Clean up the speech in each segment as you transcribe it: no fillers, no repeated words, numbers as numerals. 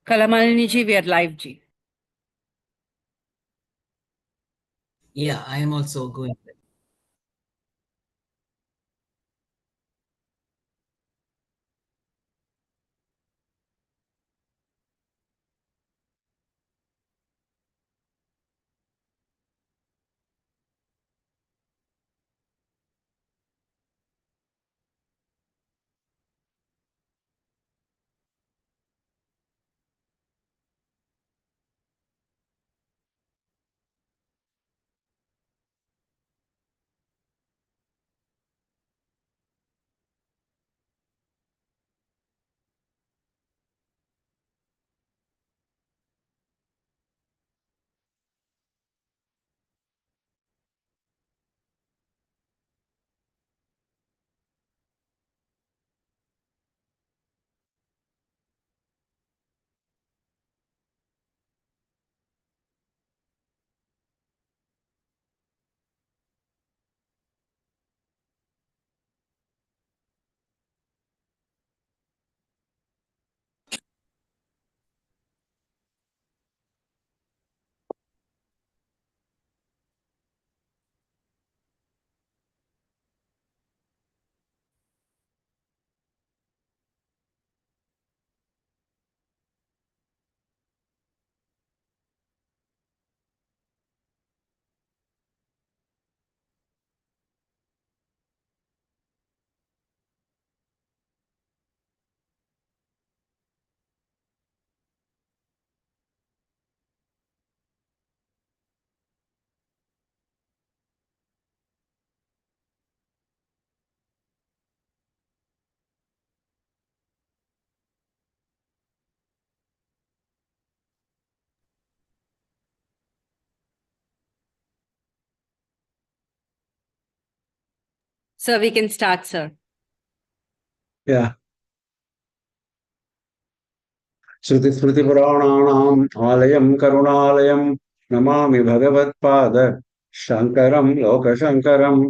Kalamalini ji, we are live ji. Yeah, I am also going. Sir, we can start, sir. Yeah. श्रुतिस्मृतिपुराणानाम् आलयम् करुणालयम् Namami भगवत्पाद शङ्करम् लोकशङ्करम्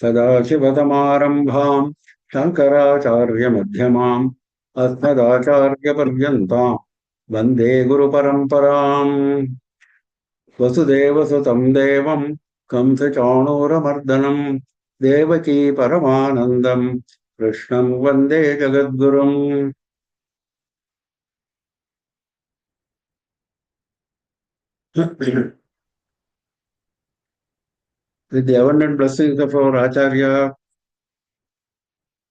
सदाशिवसमारम्भाम् शङ्कराचार्यमध्यमाम् अस्मदाचार्यपर्यन्ताम् वन्दे गुरुपरम्पराम् वसुदेवसुतम् देवम् कंसचाणूरमर्दनम् देवकी परमानन्दम् कृष्णम् वन्दे जगद्गुरुम् With the abundant blessings of our Acharya,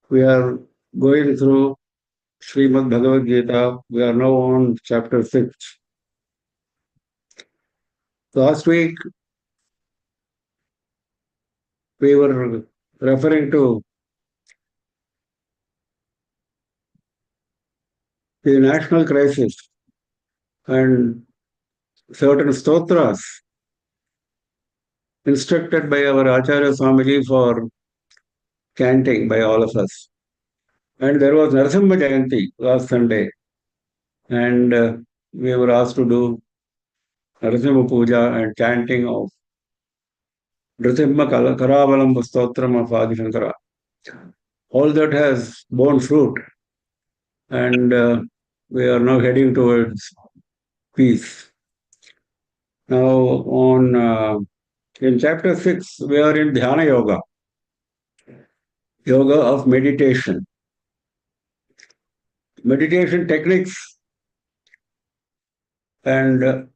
we are going through Srimad Bhagavad Gita. We are now on chapter 6. Last week, we were referring to the national crisis and certain stotras instructed by our Acharya Swamiji for chanting by all of us. And there was Narasimha Jayanti last Sunday, and we were asked to do Narasimha Puja and chanting of Nrsimha Karavalam Stotram of Adi Shankara. All that has borne fruit, and we are now heading towards peace. Now, in chapter 6, we are in Dhyana Yoga, yoga of meditation. Meditation techniques and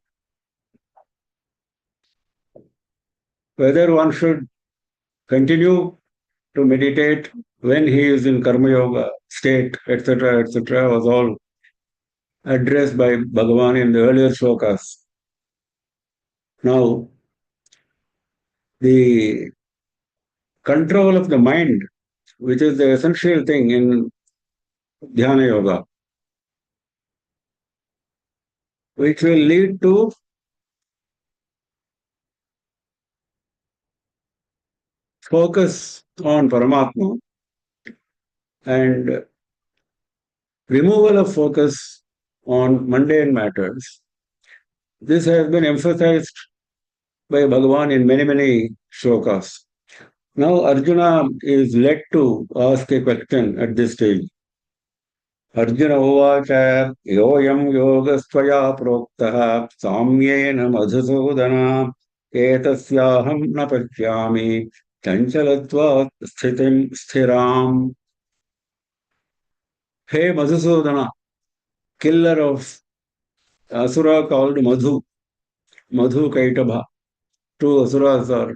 whether one should continue to meditate when he is in Karma Yoga state, etc., was all addressed by Bhagavan in the earlier shlokas. Now, the control of the mind, which is the essential thing in Dhyana Yoga, which will lead to focus on Paramatma and removal of focus on mundane matters. This has been emphasized by Bhagavan in many shlokas. Now Arjuna is led to ask a question at this stage. Arjun उवाच योऽयं योगस्त्वया प्रोक्तः साम्येन मधुसूदन एतस्याहं न पश्यामि चञ्चलत्वात् स्थितिं स्थिराम्. Hey Madhusudana, killer of Asura called Madhu Kaitabha. Two Asuras are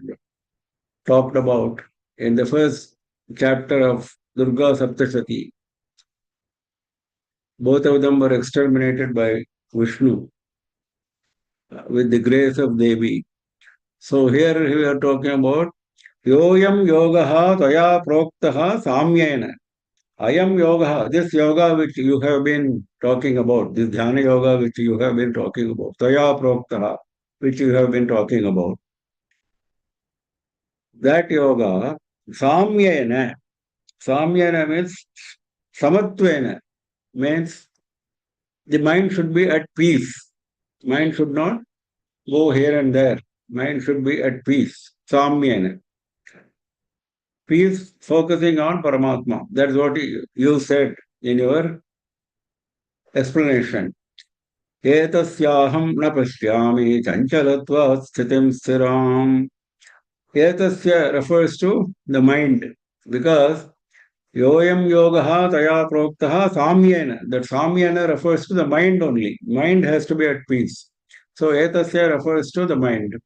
talked about in the first chapter of Durga Saptashati. Both of them were exterminated by Vishnu with the grace of Devi. So here we are talking about Yoyam Yogaha Taya Proktaha Samyena. Ayam Yoga, this yoga which you have been talking about, this Dhyana Yoga which you have been talking about, Taya Proktaha, which you have been talking about, that yoga, Samyena, Samyena means Samatvena, means the mind should be at peace. Mind should not go here and there. Mind should be at peace. Samyena. Peace focusing on Paramatma. That's what you said in your explanation. एतस्याहं न पश्यामि चञ्चलत्वात् स्थितिं स्थिराम्. Etasya refers to the mind because yoyam yogaha taya proktaha samyena. That samyena refers to the mind only. Mind has to be at peace. So etasya refers to the mind.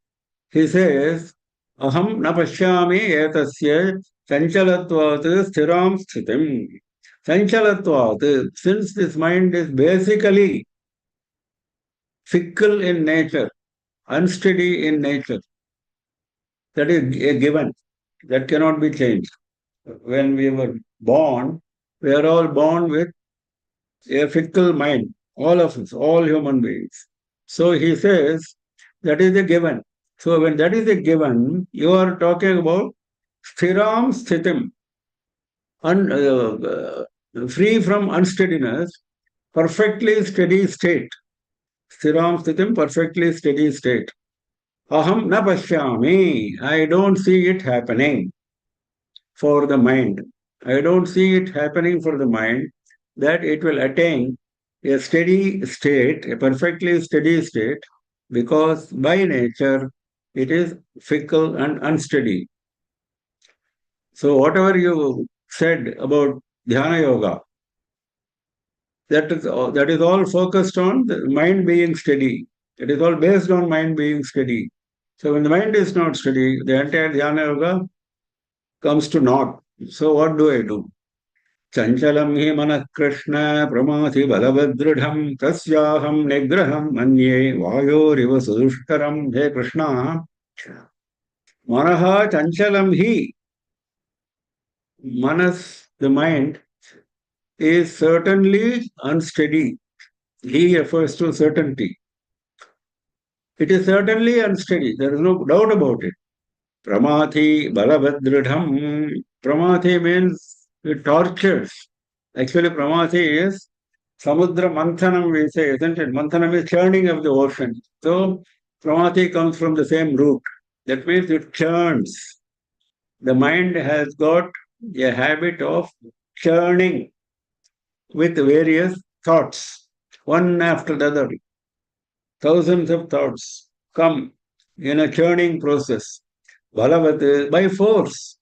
He says, aham na pashyami etasya chanchalatvat sthiram sthitim. Chanchalatvat, since this mind is basically fickle in nature, unsteady in nature, that is a given, that cannot be changed. When we were born, we are all born with a fickle mind, all of us, all human beings. So he says that is a given. So when that is a given, you are talking about sthiram sthitim, free from unsteadiness, perfectly steady state. Sthiram sthitim, perfectly steady state. Aham na pashyami. I don't see it happening for the mind. I don't see it happening for the mind that it will attain a steady state, a perfectly steady state, because by nature it is fickle and unsteady. So, whatever you said about Dhyana Yoga, that is all focused on the mind being steady. It is all based on mind being steady. So, when the mind is not steady, the entire Dhyana Yoga comes to naught. So, what do I do? चञ्चलं हि मनः कृष्ण प्रमाथि बलवदृढं तस्याहं निग्रहं मन्ये वायोरिव सुदुष्करं. हे कृष्ण, मनः चञ्चलं हि, manas, the mind, is certainly unsteady. He refers to certainty. It is certainly unsteady. There is no doubt about it. Pramathi balavadridham. Pramathi means it tortures. Actually, Pramathi is Samudra Manthanam, we say, isn't it? Manthanam is churning of the ocean. So, Pramathi comes from the same root. That means it churns. The mind has got a habit of churning with various thoughts, one after the other. Thousands of thoughts come in a churning process. Balavat, by force.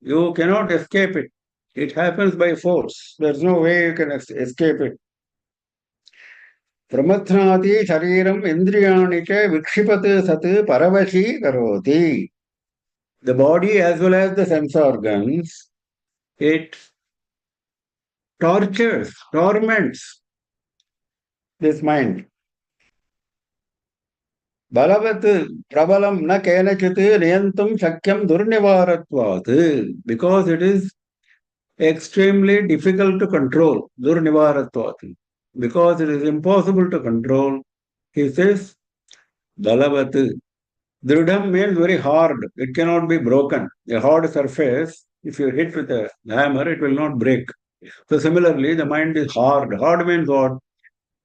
You cannot escape it. It happens by force. There's no way you can escape it. प्रमथ्नाति शरीरम इंद्रियाणि च विक्षिपत सत् परवशी करोति. The body as well as the sense organs, it tortures, torments this mind. बलवत् प्रबलम न केनचित् नियंतुं शक्यं दुर्निवारत्वात्. Because it is extremely difficult to control, durnivaratvat. Because it is impossible to control, he says, balavat. Dridham means very hard. It cannot be broken. A hard surface, if you hit with a hammer, it will not break. So similarly, the mind is hard. Hard means what?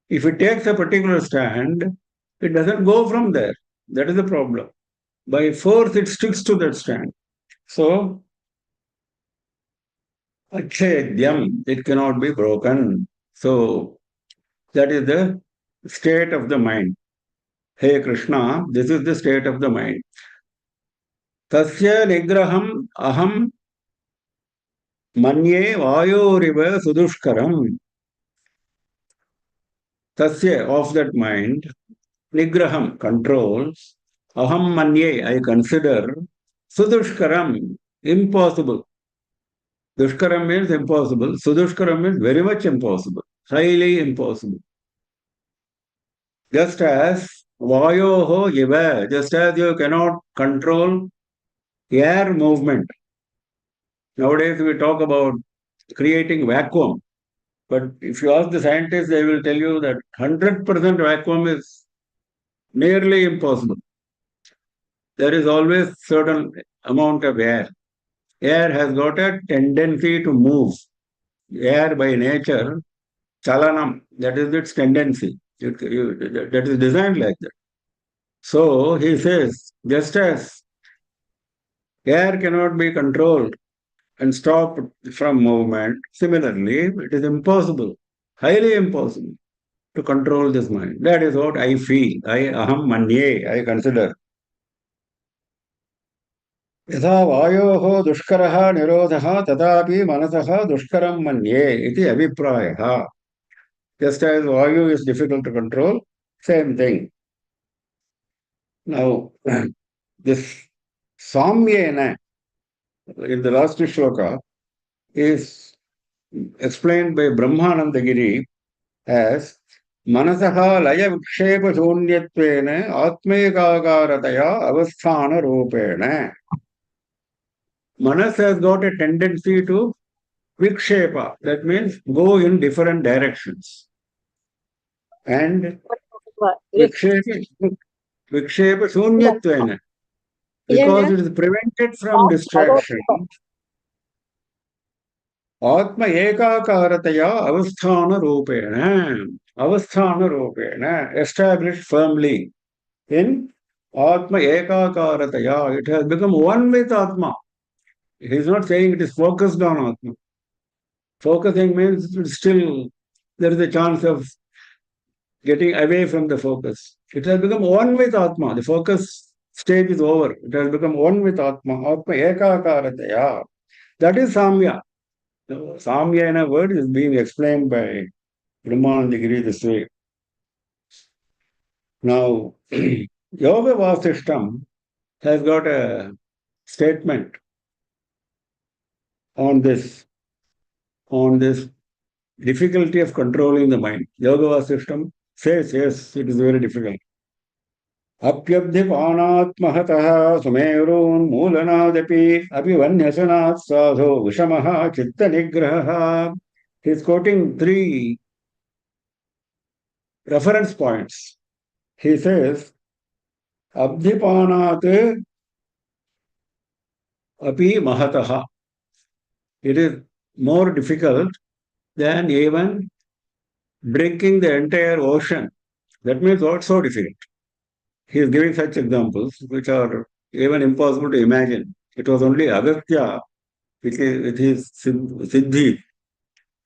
If it takes a particular stand, it doesn't go from there. That is the problem. By force, it sticks to that stand. So, Achedyam, it cannot be broken. So that is the state of the mind. Hey Krishna, this is the state of the mind. Tasya nigraham aham manye vayoriva sudushkaram. Tasya, of that mind, nigraham, control, aham manye, I consider, sudushkaram, impossible. Dushkaram means impossible. Sudushkaram means very much impossible, highly impossible. Just as vayoho iva, just as you cannot control air movement. Nowadays we talk about creating vacuum. But if you ask the scientists, they will tell you that 100% vacuum is nearly impossible. There is always certain amount of air. Air has got a tendency to move. Air by nature, chalanam, that is its tendency. That is designed like that. So he says, just as air cannot be controlled and stopped from movement, similarly, it is impossible, highly impossible to control this mind. That is what I feel. Aham manye, I consider. यथा वायोः दुष्करः निरोधः तथापि मनसः दुष्करं मन्ये इति अभिप्रायः. Just as vayu is difficult to control, same thing. Now, this samyena in the last shloka is explained by Brahmanandagiri as मनसः लय विक्षेप शून्यत्वेन आत्मैकाकारतया अवस्थान रूपेण. Manas has got a tendency to vikshepa, that means go in different directions. And vikshepa shunyattvena, because it is prevented from distraction. Atma ekakarataya avasthana rupena, established firmly in Atma ekakarataya. It has become one with Atma. He is not saying it is focused on Atma. Focusing means still there is a chance of getting away from the focus. It has become one with Atma. The focus stage is over. It has become one with Atma. Atma ekakarataya. That is Samya. Samya in a word is being explained by Brahmanandagiri this way. Now, Yoga Vasishtam has got a statement on this difficulty of controlling the mind. Yoga Vasishtam says, yes, it is very difficult. अप्यब्धिपानात् महतः सुमेरोन्मूलनादपि अभिवन्यसनात् Sadho विषमः चित्तनिग्रहः. He is quoting 3 reference points. He says, Abdhipanat api mahataha. It is more difficult than even drinking the entire ocean. That means what's so difficult? He is giving such examples which are even impossible to imagine. It was only Agastya with his siddhi.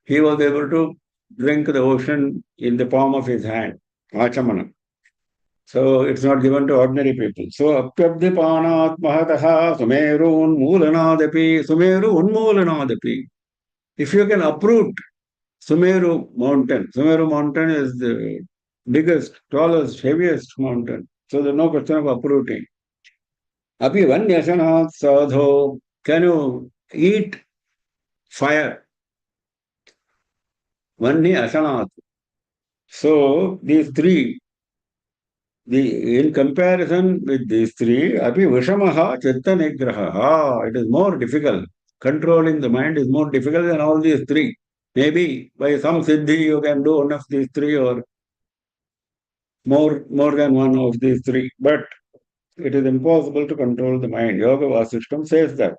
He was able to drink the ocean in the palm of his hand, Achamana. So it's not given to ordinary people. So apyabdipanat mahataha sumeru unmoolanadapi, sumeru unmoolanadapi. If you can uproot Sumeru mountain is the biggest, tallest, heaviest mountain. So there's no question of uprooting. Api vanyasanat sadho, can you eat fire? Vanyasanat. So these 3, in comparison with these 3, api vishamaha chitta nigraha. It is more difficult. Controlling the mind is more difficult than all these 3. Maybe by some siddhi you can do one of these 3 or more than one of these 3. But it is impossible to control the mind. Yoga Vasishtam says that.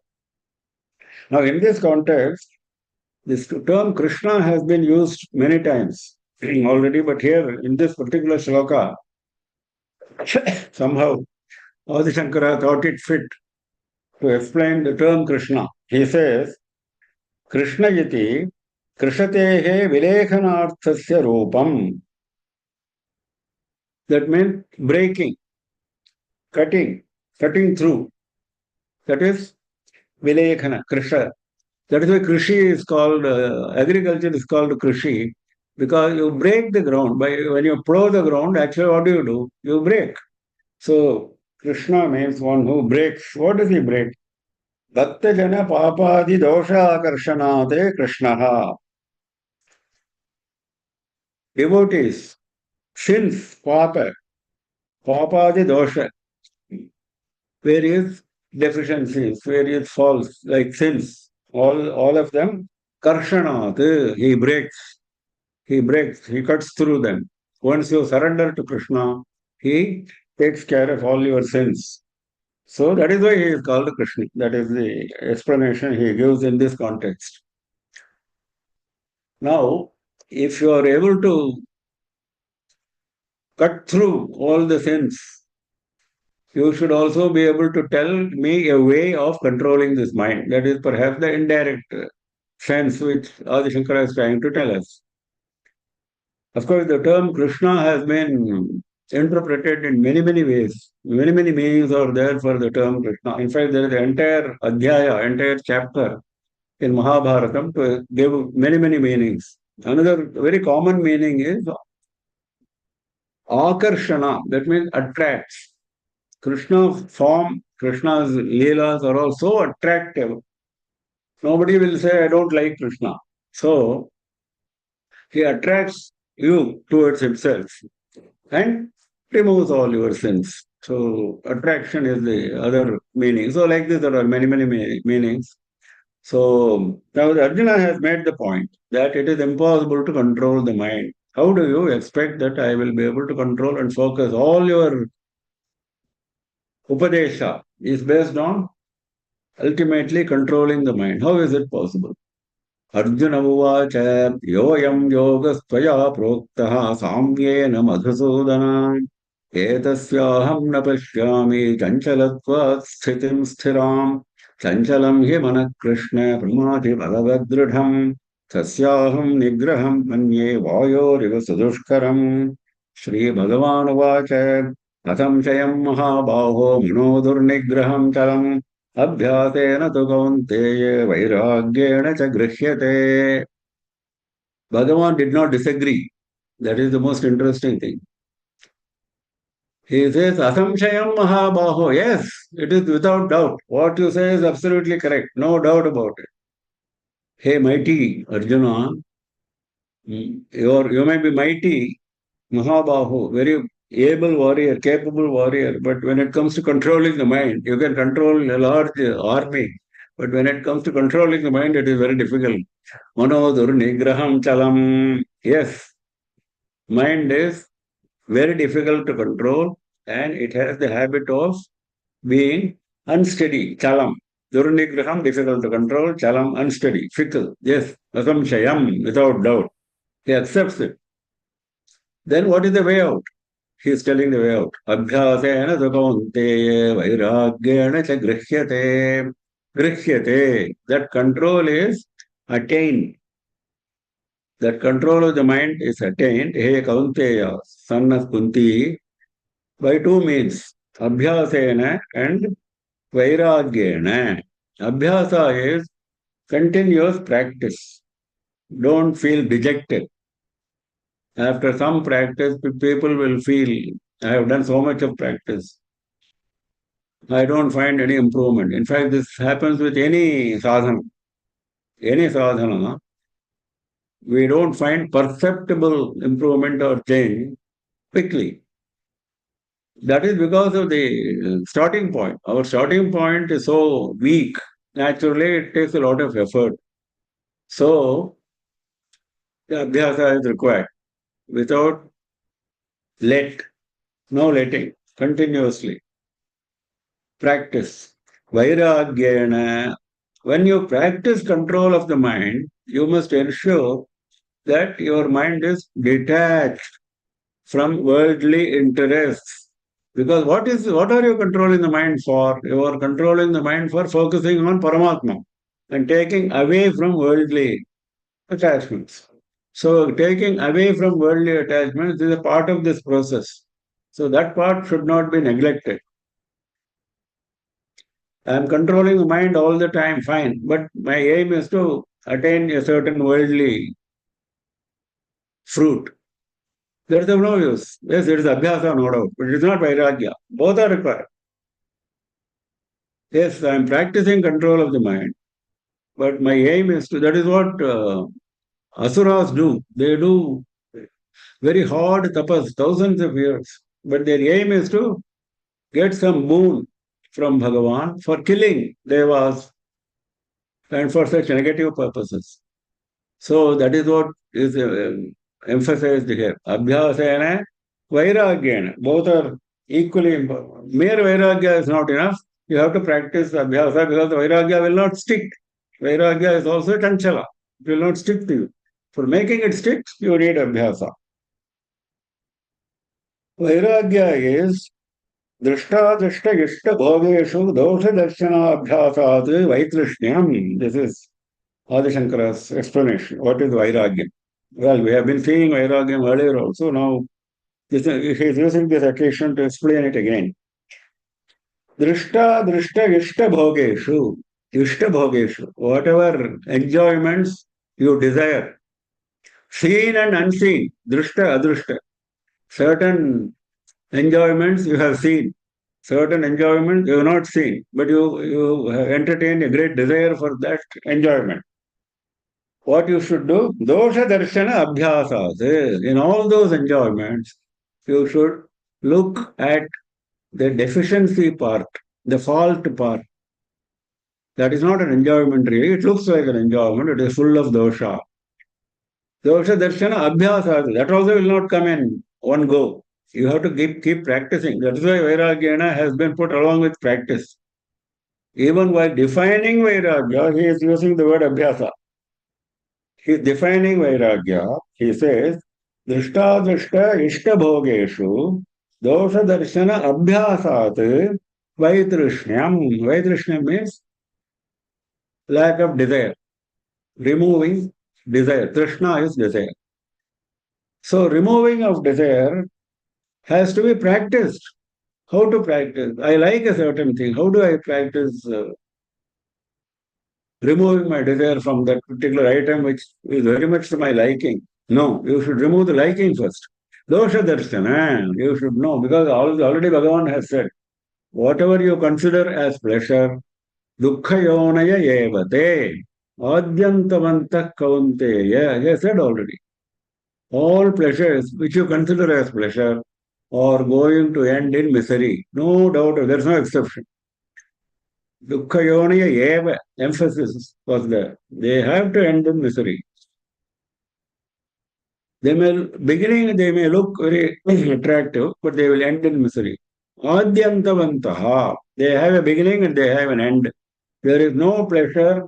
Now in this context, this term Krishna has been used many times already, but here in this particular shloka, somehow Adi Shankara thought it fit to explain the term Krishna. He says, Krishna iti Krishatehe Vilekhanarthasya Rupam. That means breaking, cutting through. That is Vilekhana, Krisha. That is why Krishi is called, agriculture is called Krishi, because you break the ground. When you plow the ground, actually what do? You break. So Krishna means one who breaks. What does he break? Bhakta jana papadi dosha akarshanate Krishnaha. Devotees, sins, papadi dosha, various deficiencies, various faults, like sins, all of them, karshanat, he cuts through them. Once you surrender to Krishna, he takes care of all your sins. So that is why he is called Krishna. That is the explanation he gives in this context. Now, if you are able to cut through all the sins, you should also be able to tell me a way of controlling this mind. That is perhaps the indirect sense which Adi Shankara is trying to tell us. Of course, the term Krishna has been interpreted in many, many ways. Many, many meanings are there for the term Krishna. In fact, there is an entire adhyaya, entire chapter in Mahabharatam to give many, many meanings. Another very common meaning is akarshana, that means attracts. Krishna's form, Krishna's leelas are all so attractive. Nobody will say, I don't like Krishna. So, he attracts you towards himself and removes all your sins. So, attraction is the other meaning. So, like this, there are many, many meanings. So, now Arjuna has made the point that it is impossible to control the mind. How do you expect that I will be able to control and focus? All your Upadesha is based on ultimately controlling the mind. How is it possible? Arjuna uvacha yoyam yogastvaya proktaha samyena madhusudana etasyaham na pashyami chanchalatvat sthitim sthiram chanchalam hi mana krishna pramati bhagavadridham tasyaham nigraham manye vayoriva sudushkaram. Shri Bhagavan uvacha कथं चयं महाबाहो मनोदुर्निग्रहं चलम् अभ्यासेन तु कौन्तेय वैराग्येण च गृह्यते. Bhagavan did not disagree. That is the most interesting thing. He says, Asamshayam Mahabaho. Yes, it is without doubt. What you say is absolutely correct. No doubt about it. Hey, mighty Arjuna, you may be mighty, Mahabahu, very able warrior, capable warrior, but when it comes to controlling the mind, you can control a large army, but when it comes to controlling the mind, it is very difficult. Manodur nigraham chalam. Yes, mind is very difficult to control and it has the habit of being unsteady. Chalam. Durnigraham, difficult to control. Chalam, unsteady, fickle. Yes, asamshayam, without doubt. He accepts it. Then what is the way out? He is telling the way out. Abhyasena sukaunteya vairagyena cha grihhyate. Grihhyate. That control is attained. That control of the mind is attained. He Kaunteya, son of Kunti, by two means. Abhyasena and vairagyena. Abhyasa is continuous practice. Don't feel dejected. After some practice, people will feel, I have done so much of practice. I don't find any improvement. In fact, this happens with any sadhana. Any sadhana, we don't find perceptible improvement or change quickly. That is because of the starting point. Our starting point is so weak. Naturally, it takes a lot of effort. So, the abhyasa is required. Without no letting, continuously. Practice. Vairagyena. When you practice control of the mind, you must ensure that your mind is detached from worldly interests. Because what are you controlling the mind for? You are controlling the mind for focusing on Paramatma. and taking away from worldly attachments. So taking away from worldly attachments is a part of this process. So that part should not be neglected. I am controlling the mind all the time, fine, but my aim is to attain a certain worldly fruit. There is of no use. Yes, it is abhyasa, no doubt, but it is not vairagya. Both are required. Yes, I am practicing control of the mind, but my aim is to, that is what asuras do. They do very hard tapas, thousands of years, but their aim is to get some boon from Bhagavan for killing devas and for such negative purposes. So that is what is emphasized here. Abhyasena, vairagyena. Both are equally important. Mere vairagya is not enough. You have to practice abhyasa because vairagya will not stick. Vairagya is also chanchala. It will not stick to you. For making it stick, you need abhyasa. Vairagya is दृष्टादृष्ट इष्ट भोगेषु दोष दर्शनाभ्यासात् वैतृष्ण्यम. This is Adi Shankara's explanation. What is Vairagyam? Well, we have been seeing Vairagyam earlier also. Now, he is using this occasion to explain it again. Drishta, drishta, ishta bhogeshu. Ishta bhogeshu. Whatever enjoyments you desire. Seen and unseen. Drishta, adrishta. Certain enjoyments you have seen. Certain enjoyments you have not seen. But you have entertained a great desire for that enjoyment. What you should do? Dosha darshana abhyasas. In all those enjoyments, you should look at the deficiency part, the fault part. That is not an enjoyment really. It looks like an enjoyment. It is full of dosha. Dosha darshana abhyasas. That also will not come in one go. You have to keep practicing. That is why Vairagyana has been put along with practice. Even while defining Vairagya, he is using the word abhyasa. He is defining Vairagya. He says, Drishtadrishta ishta bhogeshu dosha darshana abhyasat vaitrushnyam. Vaitrushnyam means lack of desire. Removing desire. Trishna is desire. So removing of desire has to be practiced. How to practice? I like a certain thing. How do I practice removing my desire from that particular item which is very much to my liking? No, you should remove the liking first. Dosha darshana, you should know, because already Bhagavan has said, whatever you consider as pleasure, dukkha yonaya evate, adyantavantah kaunteya, he has said already. All pleasures which you consider as pleasure are going to end in misery. No doubt, there is no exception. Dukkha yonaya eva, emphasis was there. They have to end in misery. They may look very attractive, but they will end in misery. Adyantavantaha. They have a beginning and they have an end. There is no pleasure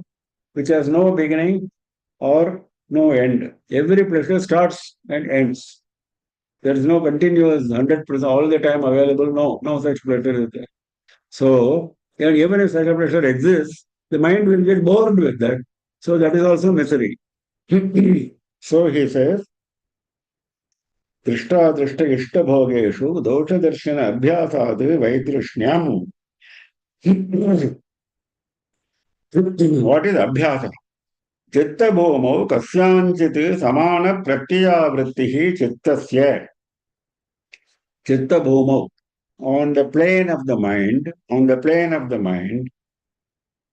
which has no beginning or no end. Every pleasure starts and ends. There is no continuous 100% all the time available. No such pleasure is there. So, even if such a pleasure exists, the mind will get bored with that. So that is also misery. So he says, दृष्टादृष्ट इष्टभोगेषु दोषदर्शन अभ्यासात् वैतृष्ण्यम्. What is abhyasa? चित्तभूमौ कस्याञ्चित् समान प्रत्ययावृत्तिः चित्तस्य. चित्तभूमौ, on the plane of the mind,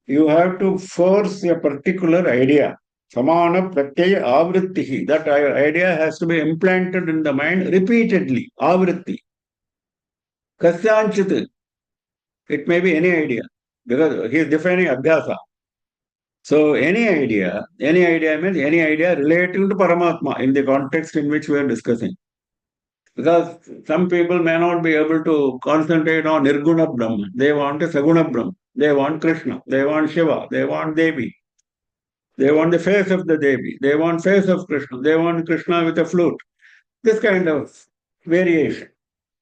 you have to force a particular idea. Samana pratyaya avrittihi. That idea has to be implanted in the mind repeatedly. Avritti. Kasyanchit. It may be any idea. Because he is defining abhyasa. So any idea means any idea relating to Paramatma in the context in which we are discussing. Because some people may not be able to concentrate on Nirguna Brahma. They want a Saguna Brahma. They want Krishna. They want Shiva. They want Devi. They want the face of the Devi. They want face of Krishna. They want Krishna with a flute. This kind of variation.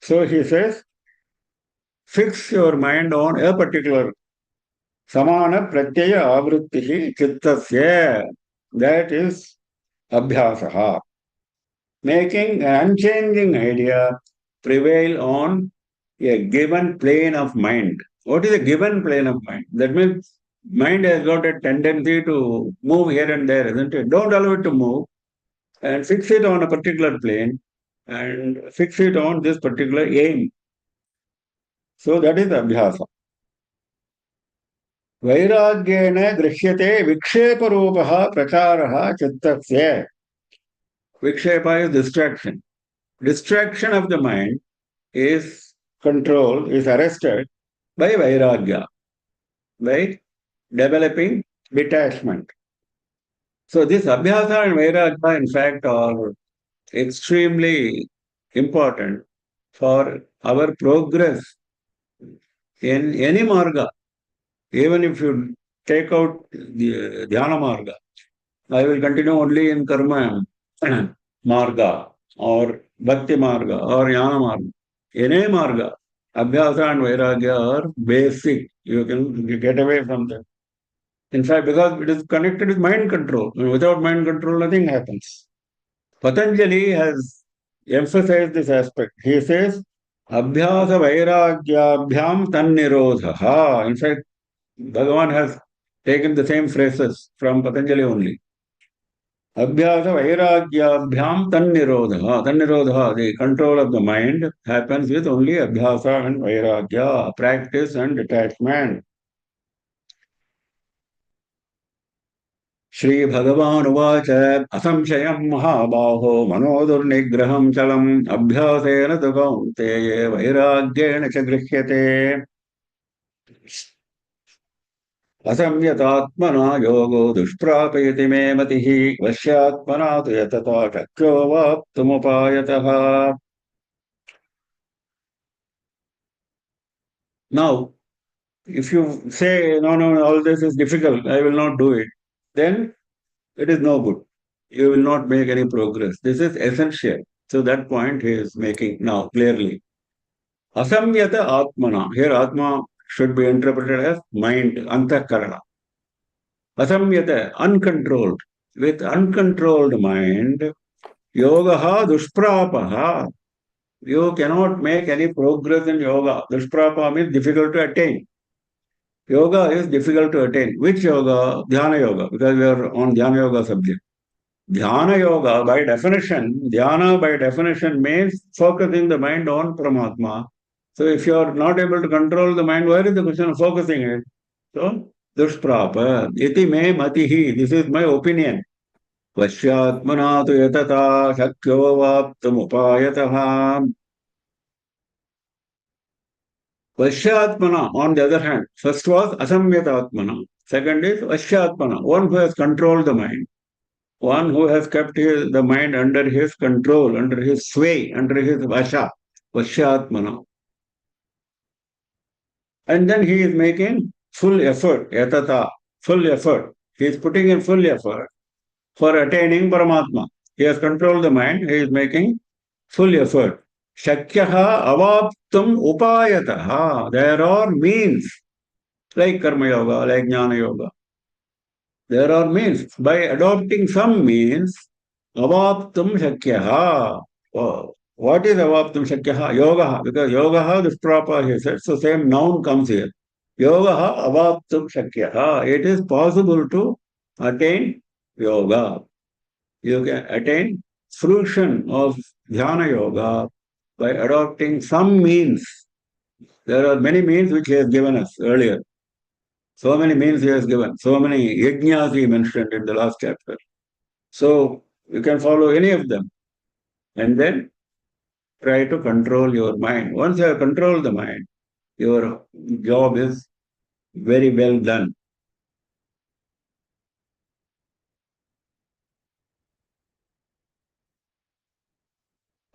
So he says, fix your mind on a particular Samana pratyaya avrittihi chittasya. That is abhyasaha. Making an unchanging idea prevail on a given plane of mind. What is a given plane of mind? That means mind has got a tendency to move here and there, isn't it? Don't allow it to move and fix it on a particular plane and fix it on this particular aim. So that is abhyasa. वैराग्येण गृह्यते विक्षेपरूपः प्रकारः चित्तस्य. Vikshepa is distraction. Distraction of the mind is controlled, is arrested by vairagya, by developing detachment. So this abhyasa and vairagya, in fact, are extremely important for our progress in any marga. Even if you take out the dhyana marga, I will continue only in karma marga or bhakti marga or jnana marga. In a marga, abhyasa and vairagya are basic. You can get away from them. In fact, because it is connected with mind control. Without mind control, nothing happens. Patanjali has emphasized this aspect. He says, abhyasa vairagyabhyam tannirodha. In fact, Bhagavan has taken the same phrases from Patanjali only. Abhyasa vairagyabhyam tannirodha. Tannirodha, the control of the mind, happens with only abhyasa and vairagya, practice and detachment. श्रीभगवानुवाच असंशयं महाबाहो मनोदुर्निग्रहं चलम् अभ्यासेन तु कौन्तेये वैराग्येण च गृह्यते असंयतात्मना योगो दुष्प्रापयति मे मतिः वश्यात्मना तु यतता शक्यो वाप्तुमुपायतः. Now, if you say, no, all this is difficult, I will not do it, then it is no good. You will not make any progress. This is essential. So that point he is making now clearly. Asamyata atmana. Here atma should be interpreted as mind, antakarana. Asamyata, uncontrolled. With uncontrolled mind, yogaha dushprapaha. You cannot make any progress in yoga. Dushprapa means difficult to attain. Yoga is difficult to attain. Which yoga? Dhyana yoga, because we are on Dhyana yoga subject. Dhyana yoga, by definition, dhyana by definition means focusing the mind on Paramatma. So if you are not able to control the mind, where is the question of focusing it? So, dushprapa, iti me matihi, this is my opinion. Vashyatmana tu yatata shakyo vaptam upayataha. Vashyatmana, on the other hand, first was asamyatatmana. Second is Vashyatmana, one who has controlled the mind. One who has kept the mind under his control, under his sway, under his vasha, vashyatmana. And then he is making full effort, yatata, full effort. He is putting in full effort for attaining Paramatma. He has controlled the mind, he is making full effort. Shakyaha avaptum upayataha. There are means, like karma yoga, like jnana yoga. There are means. By adopting some means, avaptum shakyaha. Oh, what is avaptum shakyaha? Yoga. Because yoga, this proper, he said. So same noun comes here. Yoga avaptum shakyaha. It is possible to attain yoga. You can attain fruition of dhyana yoga by adopting some means. There are many means which he has given us earlier. So many means he has given. So many yajnas he mentioned in the last chapter. So you can follow any of them. And then try to control your mind. Once you have controlled the mind, your job is very well done.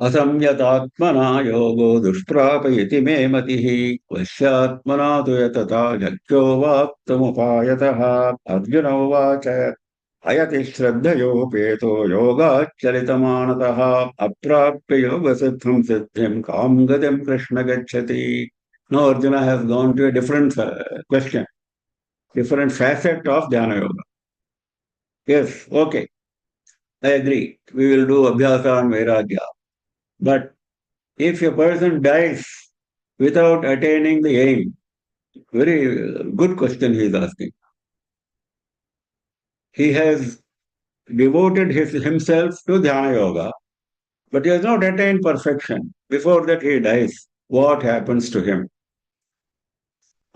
Asamyatatmana yogo dushprapayati me matihi vashyatmana tu yatata jakyo vaptamupayataha. Arjuna uvacha ayati shraddhayopeto yoga chalitamanatāh aprapya yoga siddhim kam gatim krishna gacchati. Now Arjuna has gone to a different question. different facet of Dhyana Yoga. Yes, okay, I agree. We will do Abhyasa and Vairagya. But if a person dies without attaining the aim, very good question he is asking. He has devoted himself to Dhyana Yoga, but he has not attained perfection. Before that he dies. What happens to him?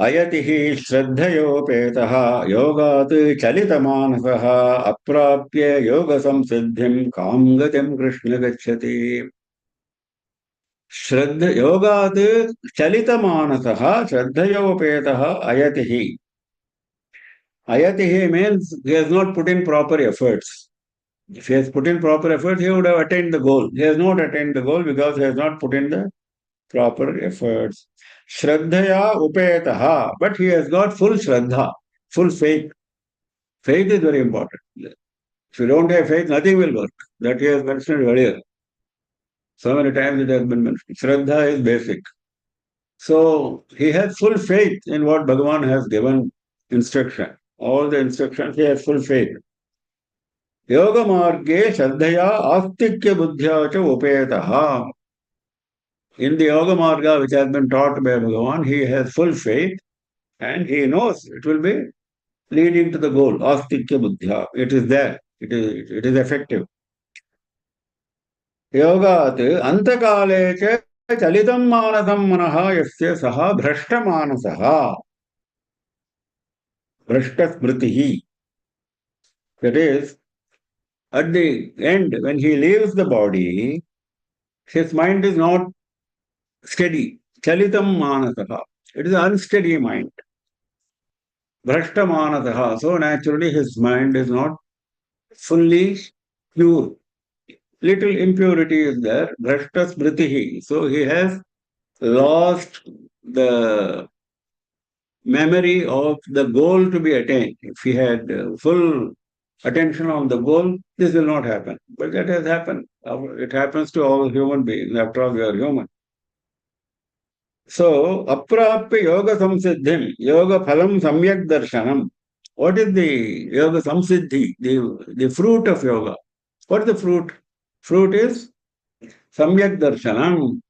अयति हि श्रद्धयोपेतः योगात् चलितमानसः अप्राप्य योगसंसिद्धिं कां गतिं कृष्ण गच्छति श्रद्ध योगात् चलितमानसः श्रद्धयोपेतः अयति हि means he has not put in proper efforts. If he has put in proper efforts, he would have attained the goal. He has not attained the goal because he has not put in the proper efforts. Shraddhaya upetaha, but he has got full shraddha, full faith. Faith is very important. If you don't have faith, nothing will work. That he has mentioned earlier. So many times it has been mentioned. Shraddha is basic. So he has full faith in what Bhagavan has given instruction. All the instructions, he has full faith. Yoga marge shraddhaya astikya buddhya cha upetaha. In the Yoga Marga, which has been taught by Bhagavan, he has full faith and he knows it will be leading to the goal. Astikya buddhya. It is there. It is effective. Yogat antakale cha chalitam manasam manaha yasya saha bhrashta manasaha. Bhrashta smritihi. That is, at the end, when he leaves the body, his mind is not steady. Chalitam manasaha. It is an unsteady mind. Bhrashtamanataha. So naturally his mind is not fully pure. Little impurity is there. Bhrashta smritihi. So he has lost the memory of the goal to be attained. If he had full attention on the goal, this will not happen. But that has happened. It happens to all human beings. After all, we are human. So, aprapya yoga samsiddhim, yoga phalam samyak darshanam. What is the yoga samsiddhi, the fruit of yoga? What is the fruit? Fruit is samyak darshanam,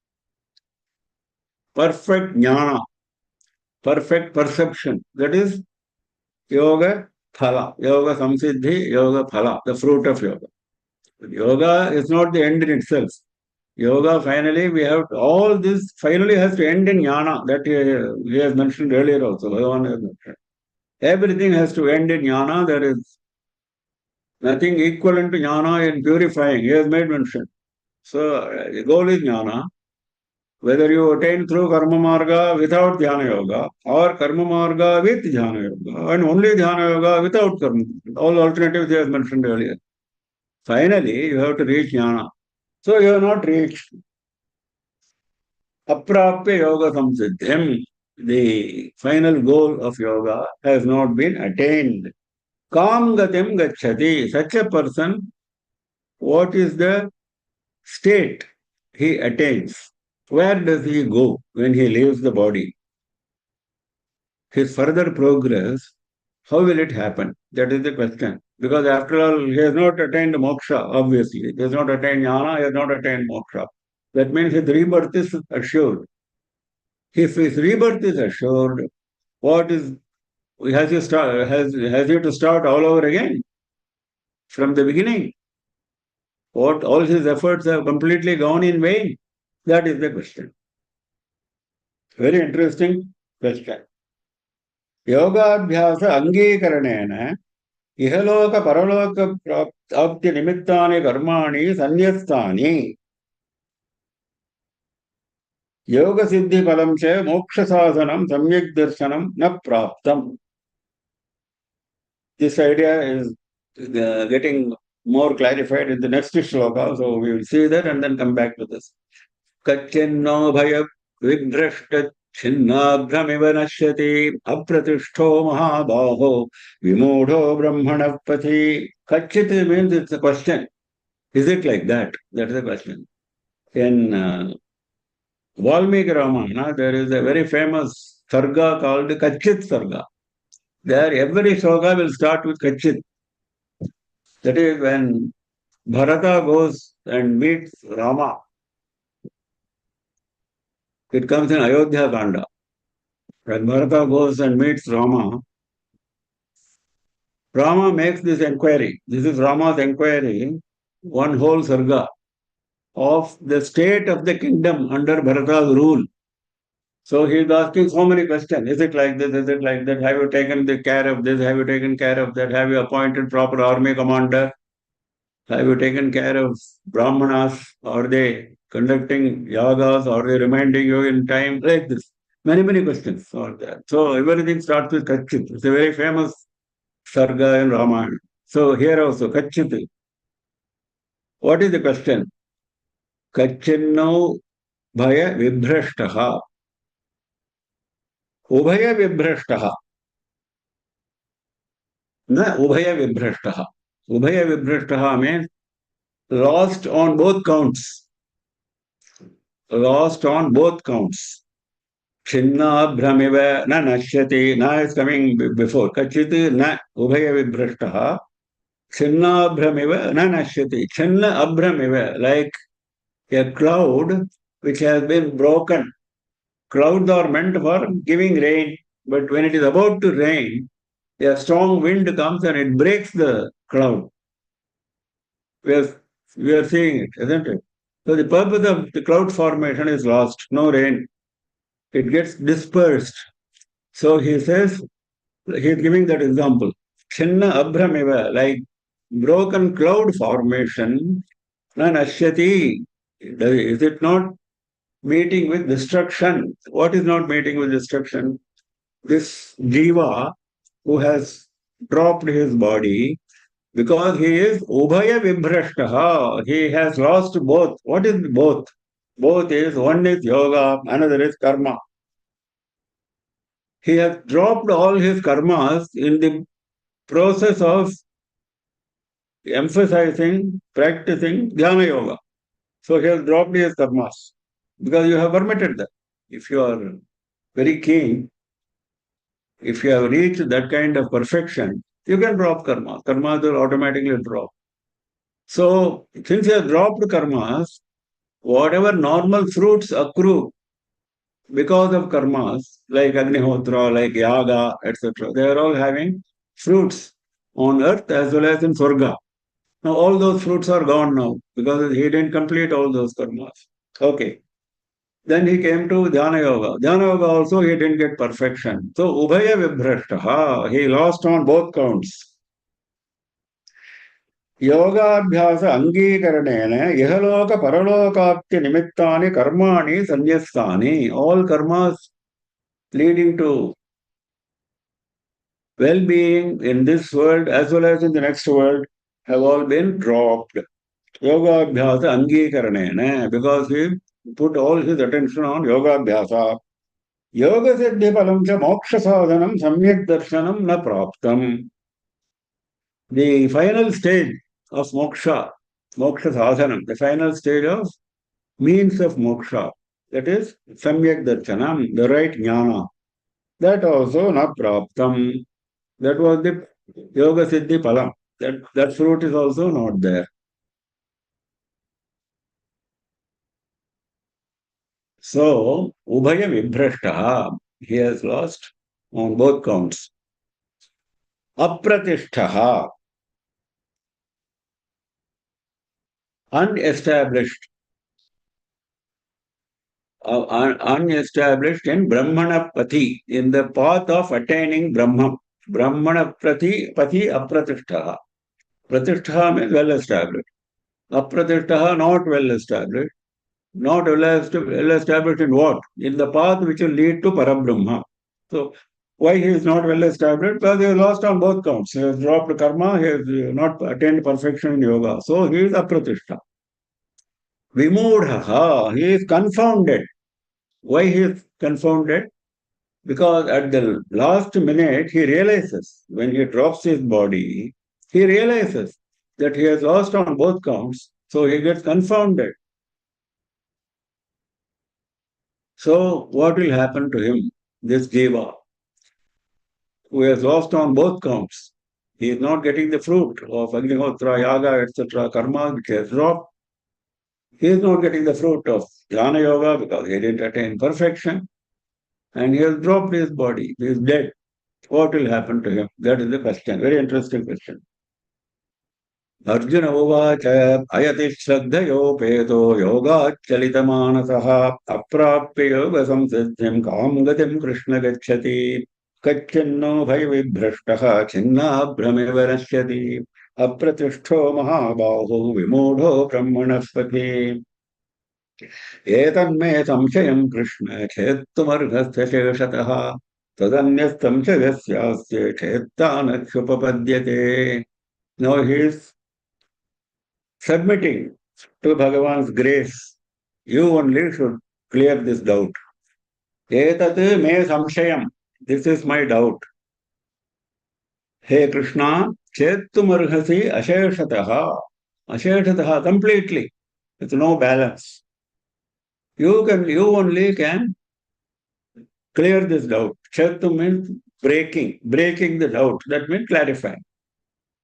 perfect jnana, perfect perception. That is yoga phala, yoga samsiddhi, yoga phala, the fruit of yoga. Yoga is not the end in itself. Yoga, finally, we have all this finally has to end in jnana. That he has mentioned earlier also. Bhagavan has mentioned. Everything has to end in jnana. There is nothing equivalent to jnana in purifying. He has made mention. So, the goal is jnana. Whether you attain through karma marga without dhyana yoga or karma marga with dhyana yoga and only dhyana yoga without karma. All alternatives he has mentioned earlier. Finally, you have to reach jnana. So, you have not reached aprapya yoga samsiddhim. The final goal of yoga has not been attained. Kam gatim gacchati. Such a person, what is the state he attains? Where does he go when he leaves the body? His further progress, how will it happen? That is the question. Because after all, he has not attained moksha, obviously. He has not attained jnana, he has not attained moksha. That means his rebirth is assured. If his rebirth is assured, what is has he to start all over again from the beginning? What all his efforts have completely gone in vain? That is the question. Very interesting question. Yogaabhyasa angikaranena ihaloka paraloka prapti nimittani karmani sanyastani yoga siddhi palam cha moksha sadhanam samyak darshanam na praptam. This idea is getting more clarified in the next shloka, so we will see that and then come back to this. Kachinno bhaya vigrashta छिन्नाभ्रमिव नश्यति अप्रतिष्ठो महाबाहो विमूढ़ो ब्रह्मण पथि. Kachit means it's a question. Is it like that? That is the question. In Valmiki Ramayana, there is a very famous sarga called Kachit sarga. There, every shloka will start with Kachit. That is when Bharata goes and meets Rama. It comes in Ayodhya Kanda. When Bharata goes and meets Rama, Rama makes this inquiry. This is Rama's inquiry, one whole sarga of the state of the kingdom under Bharata's rule. So he is asking so many questions. Is it like this? Is it like that? Have you taken the care of this? Have you taken care of that? Have you appointed proper army commander? Have you taken care of Brahmanas? Are they conducting yagas? Are they reminding you in time? Like this. Many, many questions are there. So everything starts with Kachit. It's a very famous sarga in Ramayana. So here also, Kachit. What is the question? Kachinno bhaya vibhrashtaha. Ubhaya vibhrashtaha. Na ubhaya vibhrashtaha. Ubhaya vibhrashtaha means lost on both counts. Lost on both counts. Chinna brahmiva na nashyati. Na is coming before. Kachit na ubhaya vibhrashtaha. Chinna brahmiva na nashyati. Chinna abhramiva, like a cloud which has been broken. Clouds are meant for giving rain, but when it is about to rain, a strong wind comes and it breaks the cloud. We are seeing it, isn't it? So the purpose of the cloud formation is lost, no rain. It gets dispersed. So he says, he is giving that example. Chinna abhramiva, like broken cloud formation, na nashyati. Is it not meeting with destruction? What is not meeting with destruction? This jiva who has dropped his body because he is ubhaya vibhrashtaha. He has lost both. What is both? Both is one is yoga, another is karma. He has dropped all his karmas in the process of emphasizing, practicing dhyana yoga. So he has dropped his karmas because you have permitted that. If you are very keen, if you have reached that kind of perfection, you can drop karmas. Karmas will automatically drop. So, since you have dropped karmas, whatever normal fruits accrue because of karmas, like Agnihotra, like Yaga, etc., they are all having fruits on earth as well as in Swarga. Now, all those fruits are gone now because he didn't complete all those karmas. Okay. Then he came to Dhyana Yoga. Dhyana Yoga also he didn't get perfection. So, Ubhaya Vibhrashtaha, he lost on both counts. योगाभ्यास अंगीकरणेन इहलोक परलोकाप्ति निमित्तानि कर्माणि सन्यस्तानि. All karmas leading to well-being in this world as well as in the next world have all been dropped. Yogaabhyasa angikaranena, because he put all his attention on yogaabhyasa. Yoga siddhi palam cha moksha sadhanam samyak darshanam na praptam. The final stage of moksha sadhanam, the final stage of means of moksha, that is samyak darshanam, the right jnana. That also na praptam. That was the yoga siddhi palam. That fruit is also not there. So, ubhaya vibhrashtaha, he has lost on both counts. Apratishtaha, unestablished. Unestablished in Brahmana Pati, in the path of attaining Brahman. Brahmana Pati Apratishtaha. Pratishtaha means well established. Apratishtaha not well established. Not well established in what? In the path which will lead to Parabrahma. So, why he is not well established? Because he has lost on both counts. He has dropped karma, he has not attained perfection in yoga. So, he is apratishta. Vimudhaha, he is confounded. Why he is confounded? Because at the last minute, he realizes, when he drops his body, he realizes that he has lost on both counts. So, he gets confounded. So, what will happen to him, this jiva? who has lost on both counts. He is not getting the fruit of Agnihotra, Yaga, etc., karma, which has dropped. He is not getting the fruit of Jnana Yoga because he didn't attain perfection. And he has dropped his body. He is dead. What will happen to him? That is the question. Very interesting question. Arjun उवाच अयति श्रद्धयोपेतो योगाच्चलितमानसः अप्राप्य योगसंसिद्धिं कां गतिं कृष्ण गच्छति कच्चिन्नो भयविभ्रष्टः छिन्नाभ्रमिव नश्यति अप्रतिष्ठो महाबाहो विमूढो ब्रह्मणस्पति एतन्मे संशयं Krishna छेत्तुमर्हस्य शेषतः तदन्यस्संशयस्यास्य छेत्तानक्षुपपद्यते. Now he is submitting to Bhagavan's grace. You only should clear this doubt. Etat me samshayam. This is my doubt. Hey Krishna, chettumarhasi asheshataha. Asheshataha completely, with no balance. You only can clear this doubt. Chettu means breaking the doubt. That means clarifying.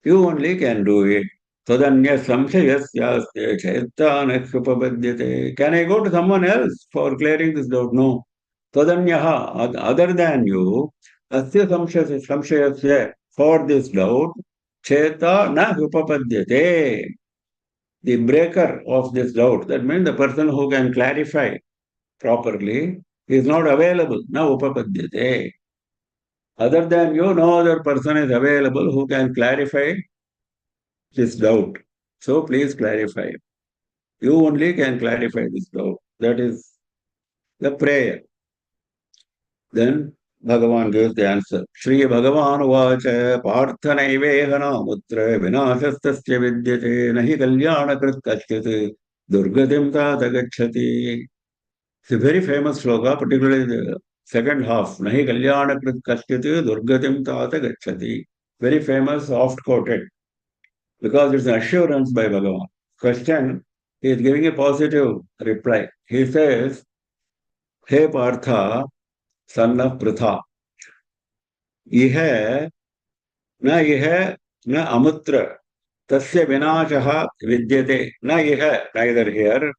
You only can do it. Tadanya samshayasyaste chettanakshupapadyate. Can I go to someone else for clearing this doubt? No. Tadanyaha, other than you, asya samshayasya, for this doubt, cheta na upapadyate. The breaker of this doubt, that means the person who can clarify properly, is not available. Na upapadyate. Other than you, no other person is available who can clarify this doubt. So please clarify. You only can clarify this doubt. That is the prayer. Then Bhagavan gives the answer. Shri Bhagavan uvacha parthanaiveha mutra vinashastasya vidyate nahi kalyana krit kasyate durgatim tata gacchati. It's a very famous sloka, particularly the second half. Nahi kalyana krit kasyate durgatim tata gacchati. Very famous, oft quoted. Because it's an assurance by Bhagavan. Question, he is giving a positive reply. He says, Hey Partha, son of Pritha, इह न amutra tasya vinashaha vidyate. Na iha, neither here,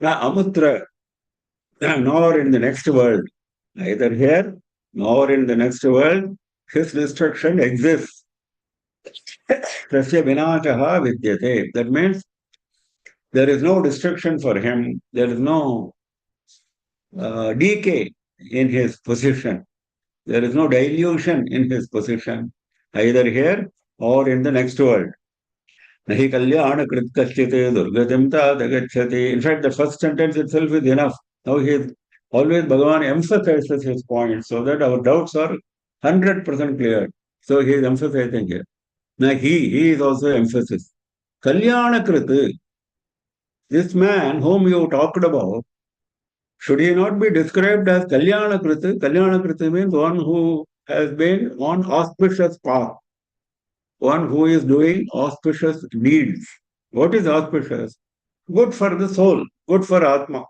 na amutra, nor in the next world. Neither here, nor in the next world, his destruction exists. Tasya vinashaha vidyate. That means there is no destruction for him. There is no decay in his position. There is no dilution in his position, either here or in the next world. Nahi kalyana krit kasyate durgatim tada gacchati. In fact, the first sentence itself is enough. Now he is always Bhagavan emphasizes his points so that our doubts are 100% clear. So he is emphasizing here. Now he is also emphasis. Kalyana krit. This man whom you talked about, should he not be described as Kalyana Kriti? Kalyana Kriti means one who has been on auspicious path, one who is doing auspicious deeds. What is auspicious? Good for the soul, good for Atma.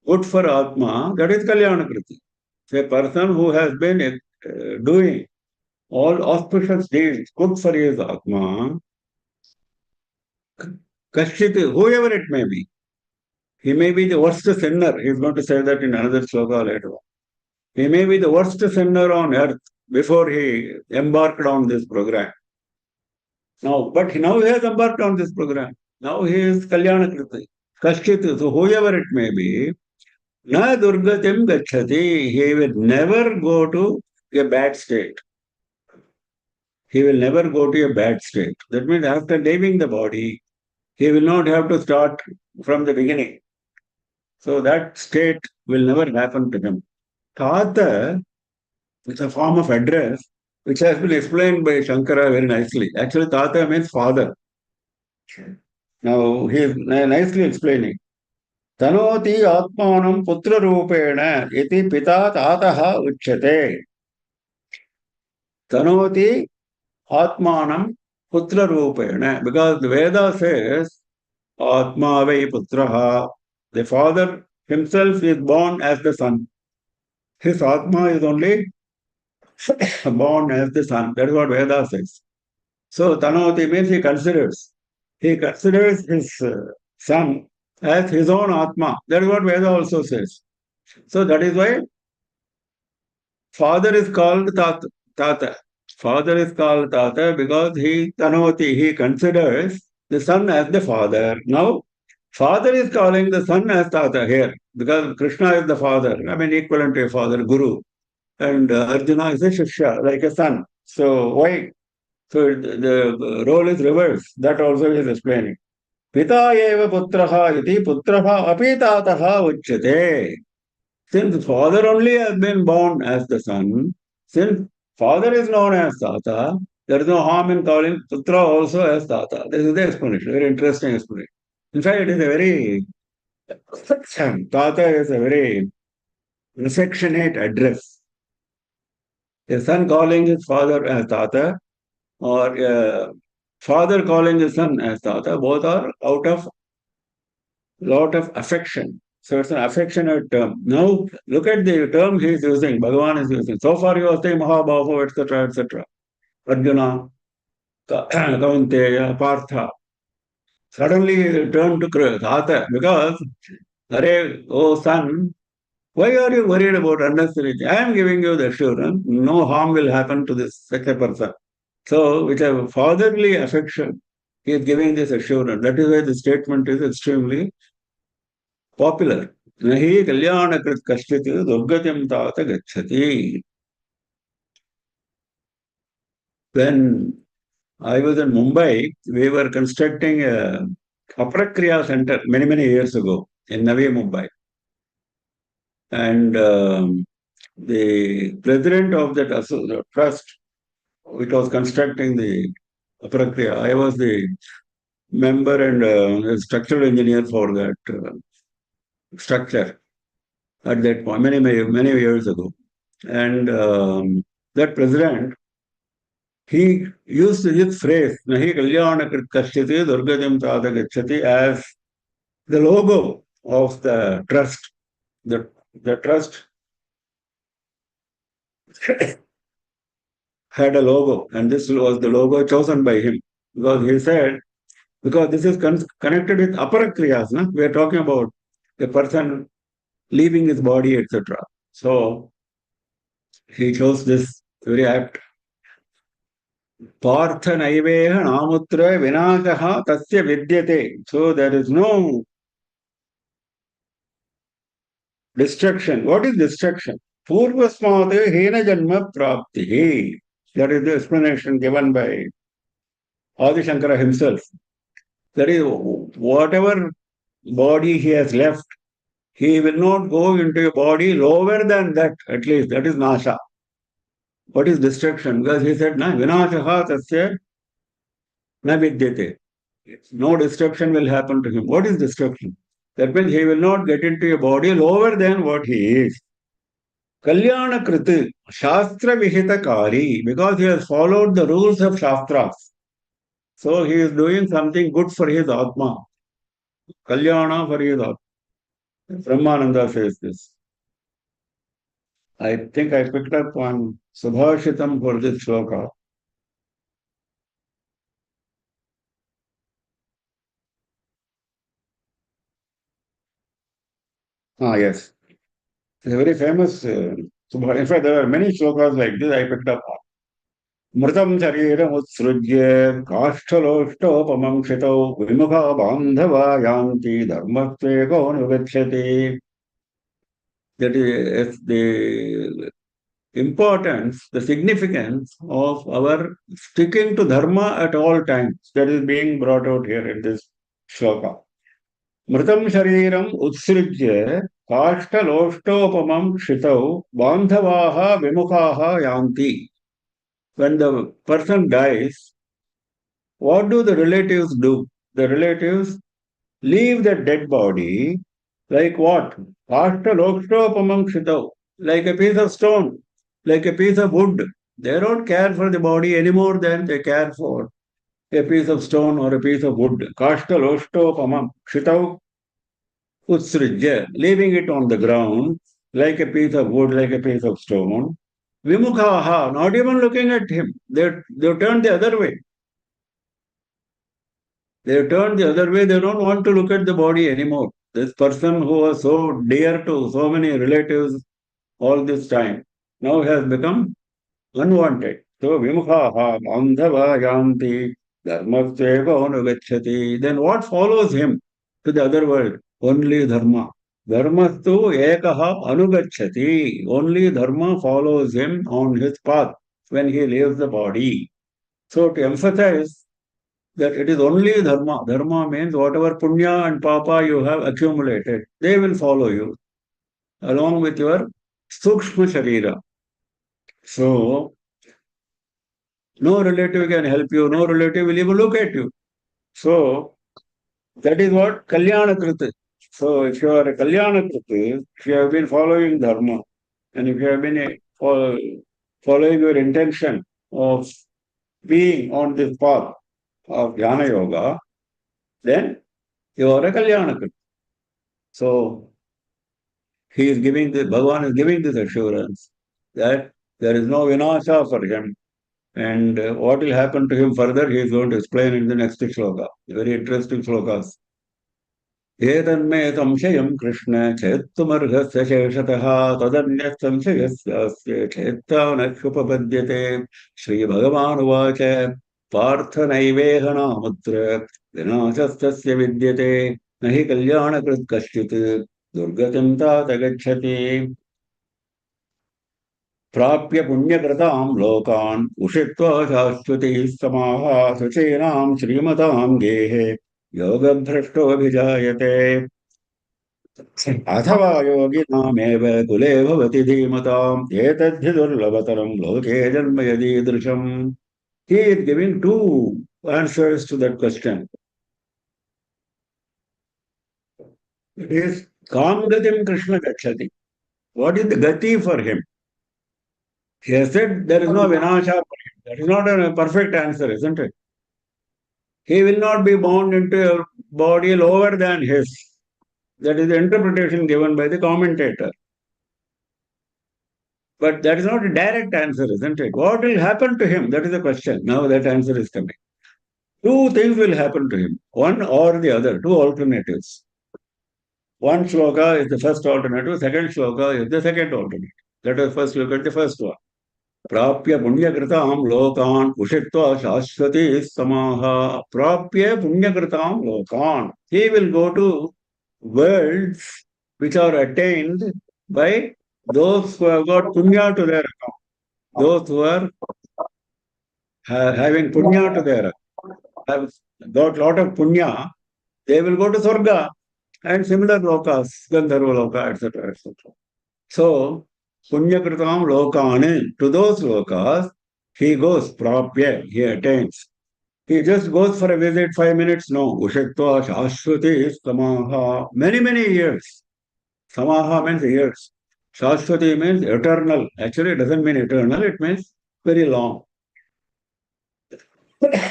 Good for Atma, that is Kalyana Kriti. A person who has been doing all auspicious deeds, good for his Atma, Kashchit, whoever it may be. He may be the worst sinner. He is going to say that in another sloka later on. He may be the worst sinner on earth before he embarked on this program. But now he has embarked on this program. Now he is Kalyana Kriti. Kashchit, so whoever it may be, na durgatim gacchati. He will never go to a bad state. He will never go to a bad state. That means after leaving the body, he will not have to start from the beginning. So that state will never happen to him. Tata is a form of address which has been explained by Shankara very nicely. Actually, Tata means father. Now he is nicely explaining. Tanoti atmanam putra rupena iti pita tataha uchyate. Tanoti atmanam putra rupena. Because the Veda says, Atma vai putraha. The father himself is born as the son. His Atma is only born as the son. That is what Veda says. So Tanoti means he considers. He considers his son as his own Atma. That is what Veda also says. So that is why father is called Tata. Father is called Tata because he Tanoti, he considers the son as the father. Now, father is calling the son as Tata here because Krishna is the father. I mean, equivalent to a father, Guru. And Arjuna is a Shishya, like a son. So why? So the role is reversed. That also is explaining. Pita eva putraha iti putraha api tataha uchyate. Since father only has been born as the son, since father is known as Tata, there is no harm in calling Putra also as Tata. This is the explanation, very interesting explanation. In fact, it is a very, Tata is a very affectionate address. A son calling his father as Tata or a father calling his son as Tata, both are out of lot of affection. So it's an affectionate term. Now look at the term he is using, Bhagavan is using. So far he was saying Mahabhaho, etc., etc. Arjuna, Kaunteya, Partha. Suddenly he turned to Tata because, Hare, oh son, why are you worried about unnecessary? I am giving you the assurance, no harm will happen to this such a person. So, with a fatherly affection, he is giving this assurance. That is why the statement is extremely popular. Nahi kalyanakrit kashchit durgatim tata gacchati. When I was in Mumbai, we were constructing a Aprakriya center many, many years ago in Navi Mumbai. And the president of that trust, which was constructing the Aprakriya, I was the member and structural engineer for that structure at that point, many years ago. And that president, he used this phrase, Nahi Kalyana Krit Kashyati Durgatim Tada Gacchati, as the logo of the trust. The trust had a logo, and this was the logo chosen by him. Because he said, because this is connected with aparakriyas, no? We are talking about a person leaving his body, etc. So he chose this very apt. Partha naiveha namutra vinakaha tasya vidyate. So there is no destruction. What is destruction? Purvasmate hena janma prapti. That is the explanation given by Adi Shankara himself. That is, whatever body he has left, he will not go into a body lower than that, at least. That is Nasha. What is destruction? Because he said, Na vinashaha tasya na vidyate. No destruction will happen to him. What is destruction? That means he will not get into a body lower than what he is. Kalyana Kriti, Shastra Vihita Kari, because he has followed the rules of Shastras. So he is doing something good for his Atma. Kalyana for his Atma. Brahmananda says this. I think I picked up on Subhashitam for this shloka. Yes. It's a very famous Subha. In fact, there are many shlokas like this I picked up on. Mritam shariram utsrujya kashthaloštopamam kshitau vimukha bandhava yanti dharmastvego nugachyati. That is the importance, the significance of our sticking to dharma at all times. That is being brought out here in this shloka. Mritam shariram utsrujya kashthaloštopamam kshitau bandhavaha vimukhaha yanti. When the person dies, what do the relatives do? The relatives leave the dead body like what? Like a piece of stone, like a piece of wood. They don't care for the body any more than they care for a piece of stone or a piece of wood. Kashtaloshtopamam kshitau utsrijya, leaving it on the ground like a piece of wood, like a piece of stone. Vimukhaha, not even looking at him. They turned the other way. They turned the other way. They don't want to look at the body anymore. This person who was so dear to so many relatives all this time now has become unwanted. So Vimukhaha, Andhava Yanti, Dharmaseva Anugachati. Then what follows him to the other world? Only Dharma. Dharmastu Ekaha Anugachati. Only Dharma follows him on his path when he leaves the body. So to emphasize that it is only Dharma. Dharma means whatever punya and papa you have accumulated, they will follow you along with your sukshma sharira. So no relative can help you, no relative will even look at you. So that is what Kalyana Kriti. So if you are a Kalyana Kriti, if you have been following Dharma, and if you have been following your intention of being on this path of Jnana Yoga, then you are a Kalyana Kriti. So he is giving this, Bhagavan is giving this assurance that there is no vinasha for him. And what will happen to him further, he is going to explain in the next shloka. Very interesting shlokas. एतन्मे संशयं कृष्ण चेत्तुमर्हस्य शेषतः तदन्यः संशयस्यास्य चेत्तानक्षुपपद्यते श्रीभगवानुवाच पार्थ नैवेह नामुत्र विनाशस्तस्य विद्यते न हि कल्याणकृत् कश्चित् दुर्गतिं तात गच्छति प्राप्य पुण्यकृतां लोकान् उषित्वा शाश्वतीः समाः शुचीनां श्रीमतां गेहे योगभ्रष्टोऽभिजायते अथवा योगिनामेव कुले भवति धीमताम् एतद्धि दुर्लभतरं लोके जन्म यदीदृशम्. He is giving two answers to that question. It is Kam Gatim Krishna Gachati. What is the Gati for him? He has said there is no Vinasha for him. That is not a perfect answer, isn't it? He will not be bound into a body lower than his. That is the interpretation given by the commentator. But that is not a direct answer, isn't it? What will happen to him? That is the question. Now that answer is coming. Two things will happen to him. One or the other. Two alternatives. One shloka is the first alternative. Second shloka is the second alternative. Let us first look at the first one. Prapya punyakritam lokan ushitva shashvati samaha. Prapya punyakritam lokan. He will go to worlds which are attained by those who have got punya to their account. Those who are having punya to their account, have got lot of punya, they will go to Swarga and similar lokas, Gandharva loka, etc., etc. So, punyakritam lokane, to those lokas, he goes, prapya, he attains. He just goes for a visit, 5 minutes, no. Ushatva shashvati samaha, many, many years. Samaha means years. Shashvati means eternal. Actually, it doesn't mean eternal, it means very long.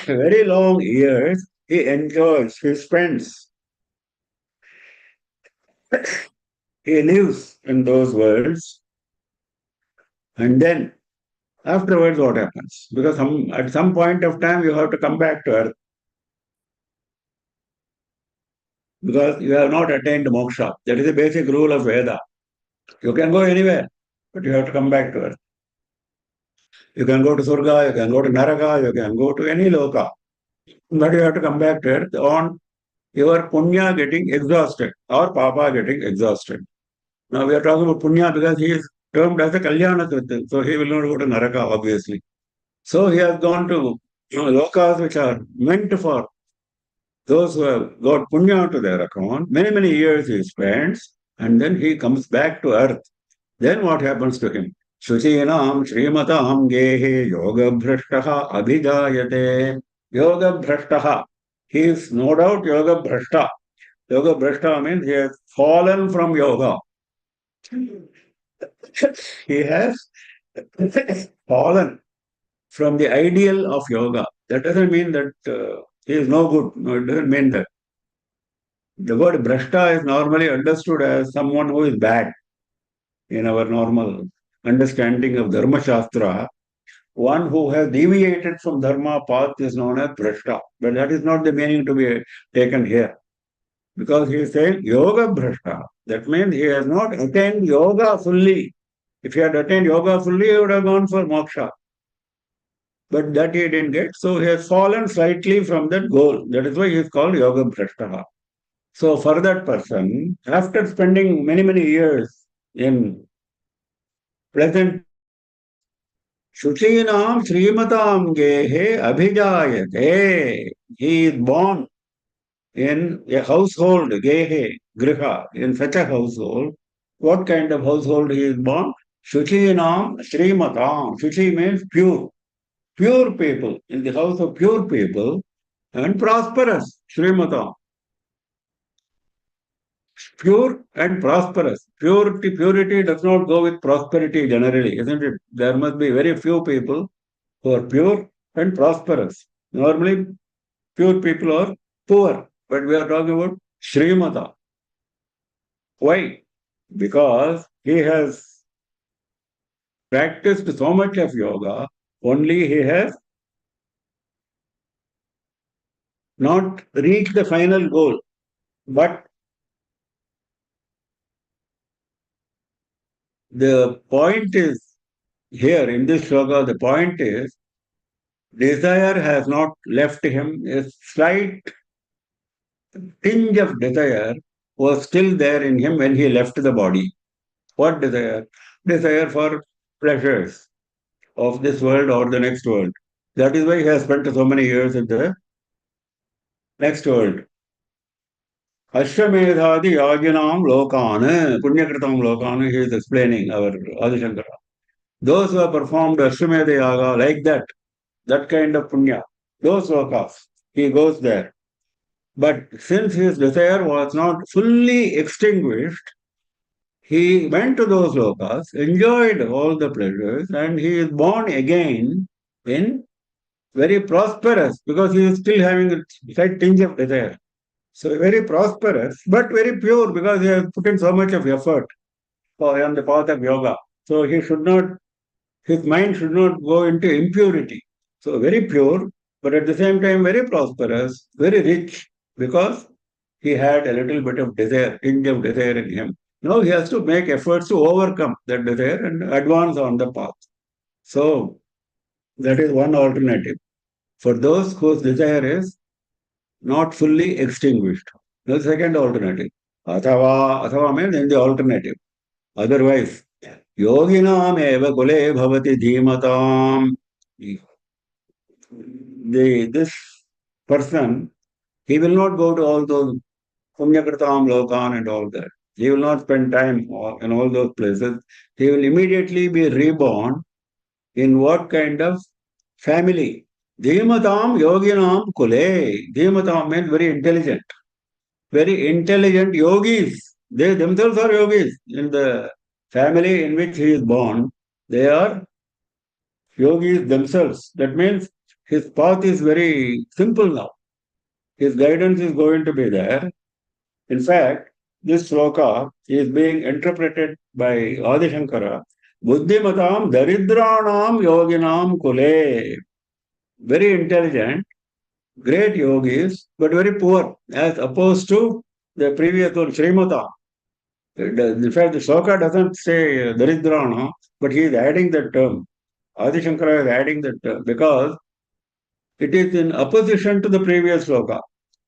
Very long years, he enjoys, he spends. He lives in those worlds. And then, afterwards, what happens? Because at some point of time, you have to come back to earth. Because you have not attained moksha. That is the basic rule of Veda. You can go anywhere, but you have to come back to earth. You can go to Surga, you can go to Naraka, you can go to any loka. But you have to come back to earth on your punya getting exhausted or papa getting exhausted. Now we are talking about punya because he is termed as a kalyana kriti. So he will not go to Naraka, obviously. So he has gone to lokas which are meant for those who have got punya to their account. Many, many years he spends and then he comes back to earth. Then what happens to him? Shuchinam Srimatam Gehe Yoga Bhrashtaha Abhijayate. Yoga Bhrashtaha. He is no doubt Yoga Bhrashta. Yoga Bhrashta means he has fallen from yoga. He has fallen from the ideal of yoga. That doesn't mean that he is no good. No, it doesn't mean that. The word Bhrashta is normally understood as someone who is bad in our normal understanding of Dharma Shastra, one who has deviated from Dharma path is known as Bhrashta. But that is not the meaning to be taken here. Because he is saying Yoga Bhrashta. That means he has not attained yoga fully. If he had attained yoga fully, he would have gone for moksha. But that he didn't get. So he has fallen slightly from that goal. That is why he is called Yoga Bhrashta. So for that person, after spending many, many years in pleasant Shuchinam Srimatam Gehe Abhijayate. He is born in a household, Gehe, Griha, in such a household. What kind of household he is born? Shuchinam Srimatam. Shuchi means pure. Pure people, in the house of pure people, and prosperous, Srimatam. Pure and prosperous. Purity does not go with prosperity generally, isn't it? There must be very few people who are pure and prosperous. Normally, pure people are poor, but we are talking about Srimata. Why? Because he has practiced so much of yoga, only he has not reached the final goal. But the point is here in this yoga, the point is desire has not left him. A slight tinge of desire was still there in him when he left the body. What desire? Desire for pleasures of this world or the next world. That is why he has spent so many years in the next world. Ashwamedhadi Yaginam Lokana, Punyakritam Lokana, he is explaining our Adi Shankara. Those who have performed Ashwamedha Yaga like that kind of punya, those lokas, he goes there. But since his desire was not fully extinguished, he went to those lokas, enjoyed all the pleasures, and he is born again in very prosperous, because he is still having a slight tinge of desire. So very prosperous, but very pure, because he has put in so much of effort on the path of yoga. So his mind should not go into impurity. So very pure, but at the same time very prosperous, very rich, because he had a little bit of desire, tinge of desire in him. Now he has to make efforts to overcome that desire and advance on the path. So that is one alternative. For those whose desire is not fully extinguished. The second alternative. Athava means in the alternative. Otherwise, yoginam eva kule bhavati dhimatam. This person, he will not go to all those punyakritam lokan and all that. He will not spend time in all those places. He will immediately be reborn in what kind of family? Dhimatam yoginam kule. Dhimatam means very intelligent. Very intelligent yogis. They themselves are yogis. In the family in which he is born, they are yogis themselves. That means his path is very simple now. His guidance is going to be there. In fact, this sloka is being interpreted by Adi Shankara. Buddhimatam daridranam yoginam kule. Very intelligent, great yogis, but very poor, as opposed to the previous one, Srimata. In fact, the sloka doesn't say daridrana, but he is adding that term. Adi Shankara is adding that term because it is in opposition to the previous sloka.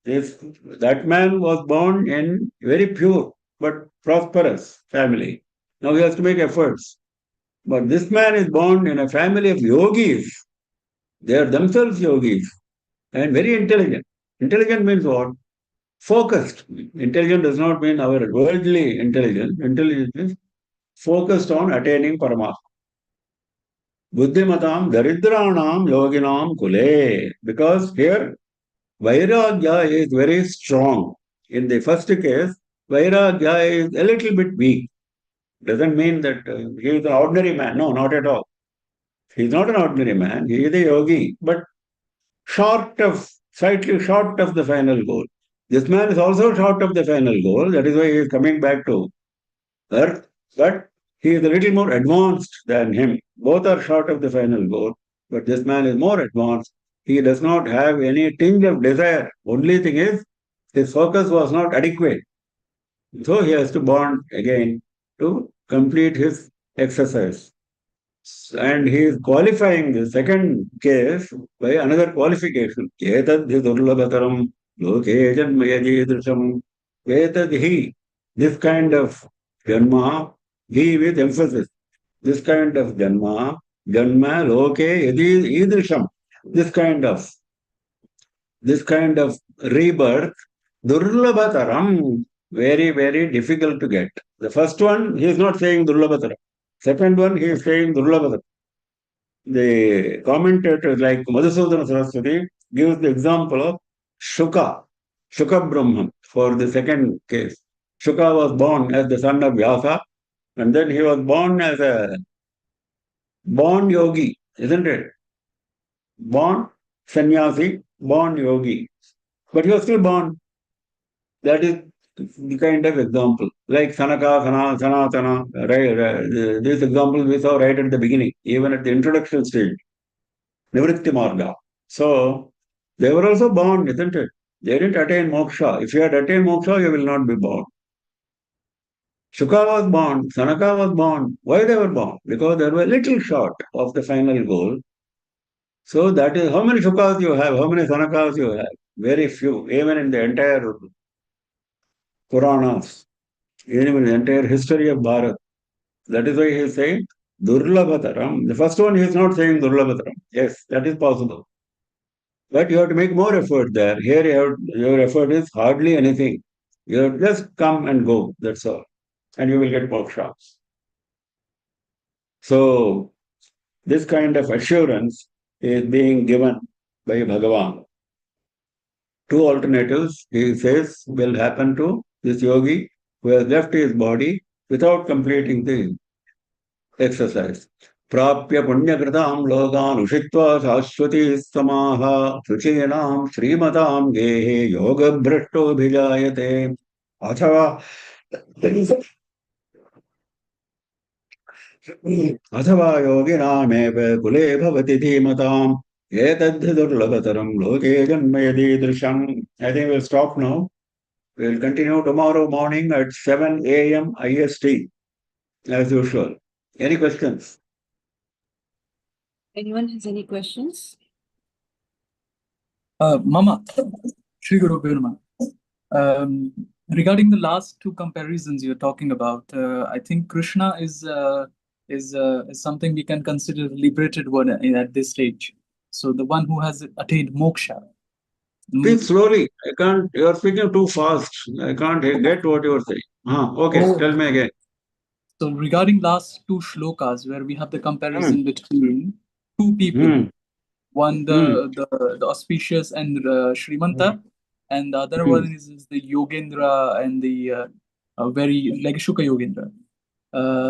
That man was born in very pure but prosperous family. Now he has to make efforts. But this man is born in a family of yogis. They are themselves yogis and very intelligent. Intelligent means what? Focused. Intelligent does not mean our worldly intelligence. Intelligence is focused on attaining Paramatma. Buddhimatam daridranam yoginam kule. Because here Vairagya is very strong. In the first case, Vairagya is a little bit weak. Doesn't mean that he is an ordinary man. No, not at all. He is not an ordinary man. He is a yogi, but slightly short of the final goal. This man is also short of the final goal. That is why he is coming back to earth. But He is a little more advanced than him. Both are short of the final goal, but this man is more advanced. He does not have any tinge of desire. Only thing is, his focus was not adequate. So he has to bond again to complete his exercise. And he is qualifying the second case by another qualification. Etadhi durlabhataram loke janmayadidrisham. Etadhi. This kind of janma, he with emphasis. This kind of janma loke idrisham. This kind of rebirth, durlabhataram, very, very difficult to get. The first one, he is not saying durlabhataram. Second one, he is saying durlabhataram. The commentators like Madhusudana Saraswati gives the example of Shuka Brahman for the second case. Shuka was born as the son of Vyasa, and then he was born as a born yogi, isn't it? Born sannyasi, born yogi. But he was still born. That is the kind of example. Like Sanaka, Sanatana, right? These examples we saw right at the beginning, even at the introduction stage. Nivritti Marga. So they were also born, isn't it? They didn't attain moksha. If you had attained moksha, you will not be born. Shuka was born, Sanaka was born. Why they were born? Because they were a little short of the final goal. So that is how many Shukas you have, how many Sanakas you have. Very few, even in the entire Puranas, even in the entire history of Bharat. That is why he is saying Durlabhataram. The first one he is not saying Durlabhataram. Yes, that is possible. But you have to make more effort there. Here, your effort is hardly anything. You have just come and go. That's all. And you will get moksha. So, this kind of assurance is being given by Bhagavan. Two alternatives, he says, will happen to this yogi who has left his body without completing the exercise. प्राप्य पुण्यकृतां लोकान् उषित्वा शाश्वती समाः शुचीनां श्रीमतां गेहे योगभ्रष्टोऽभिजायते अथवा योगिनामेव कुले भवति धीमताम् एतद्धि दुर्लभतरं लोके जन्म यदीदृशम्. I think we'll stop now. We'll continue tomorrow morning at 7 a.m. IST as usual. Any questions? Anyone has any questions? Mama, Shri Guru Namaha. Regarding the last two comparisons you're talking about, I think Krishna is something we can consider liberated one at this stage. So the one who has attained moksha. Speak slowly. I can't. You are speaking too fast. I can't get what you are saying. Okay, tell me again. So regarding last two shlokas, where we have the comparison between two people, one the auspicious and Srimanta, and the other one is the Yogendra and the very like Shuka Yogendra.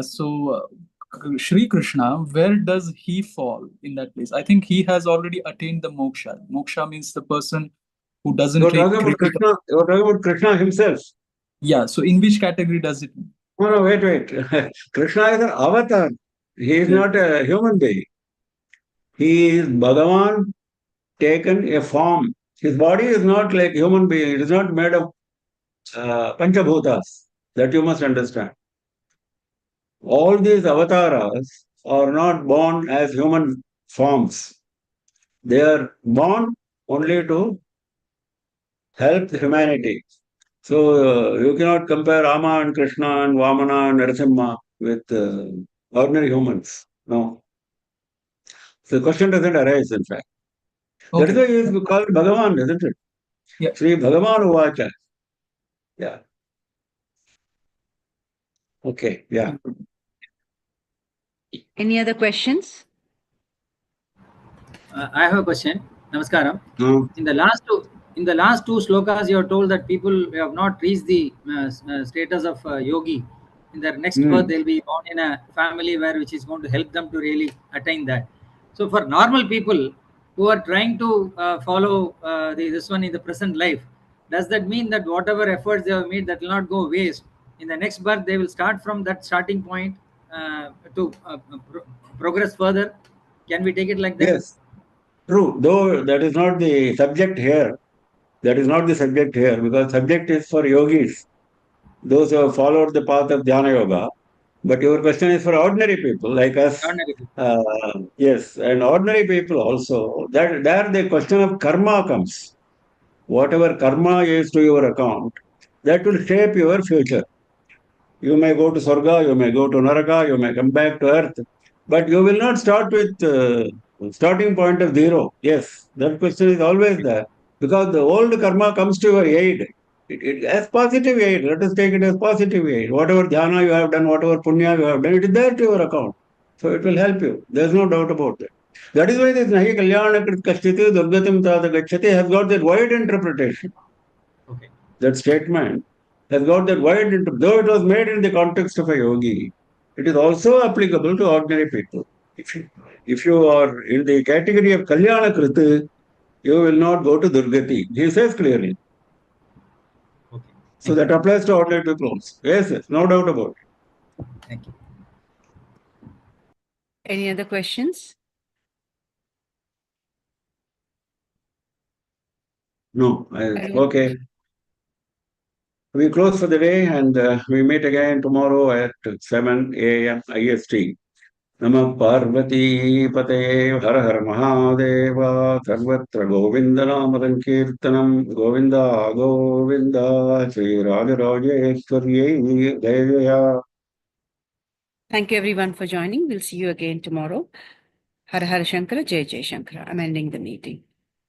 So Shri Krishna, where does he fall in that place? I think he has already attained the moksha. Moksha means the person who doesn't You're take talking about Krishna. You're talking about Krishna himself. Yeah. So in which category does it? No, wait. Krishna is an avatar. He is not a human being. He is Bhagavan taken a form. His body is not like human being. It is not made of Panchabhutas. That you must understand. All these avatars are not born as human forms. They are born only to help humanity. So you cannot compare Rama and Krishna and Vamana and Narasimha with ordinary humans. No. So the question doesn't arise, in fact. Okay. That is why he is called Bhagavan, isn't it? Yeah. Sri Bhagavan Uvacha. Yeah. Okay. Yeah. Any other questions? I have a question. Namaskaram. No. In the last two slokas, you are told that people who have not reached the status of yogi, in their next birth they'll be born in a family which is going to help them to really attain that. So for normal people who are trying to follow this one in the present life, does that mean that whatever efforts they have made, that will not go waste? In the next birth, they will start from that starting point, to progress further? Can we take it like that? Yes, true. Though that is not the subject here. That is not the subject here because subject is for yogis, those who have followed the path of Dhyana Yoga. But your question is for ordinary people like us. Ordinary people. Yes, and ordinary people also. That there the question of karma comes. Whatever karma is to your account, that will shape your future. You may go to Swarga, you may go to Naraka, you may come back to earth, but you will not start with starting point of zero. Yes, that question is always there because the old karma comes to your aid. It as positive aid. Let us take it as positive aid. Whatever dhyana you have done, whatever punya you have done, it is there to your account. So it will help you. There is no doubt about that. That is why this Nahi Kalyana Krit Kashtiti Durgatim Tada Gacchati has got that wide interpretation. Okay. That statement has got that wide, though it was made in the context of a yogi, it is also applicable to ordinary people. If you are in the category of Kalyana Kriti, you will not go to Durgati. He says clearly. Okay. So that applies to ordinary people also. Yes, yes, no doubt about it. Thank you. Any other questions? No, I don't- okay. We close for the day and we meet again tomorrow at 7 a.m. IST. नमः पार्वतीपतये हर हर महादेव सर्वत्र गोविन्दनाम संकीर्तनं गोविन्द गोविन्द श्रीराजराजेश्वर्यै जय जय. Thank you everyone for joining. We'll see you again tomorrow. Har Har Shankara, Jai Jai Shankara. I'm ending the meeting.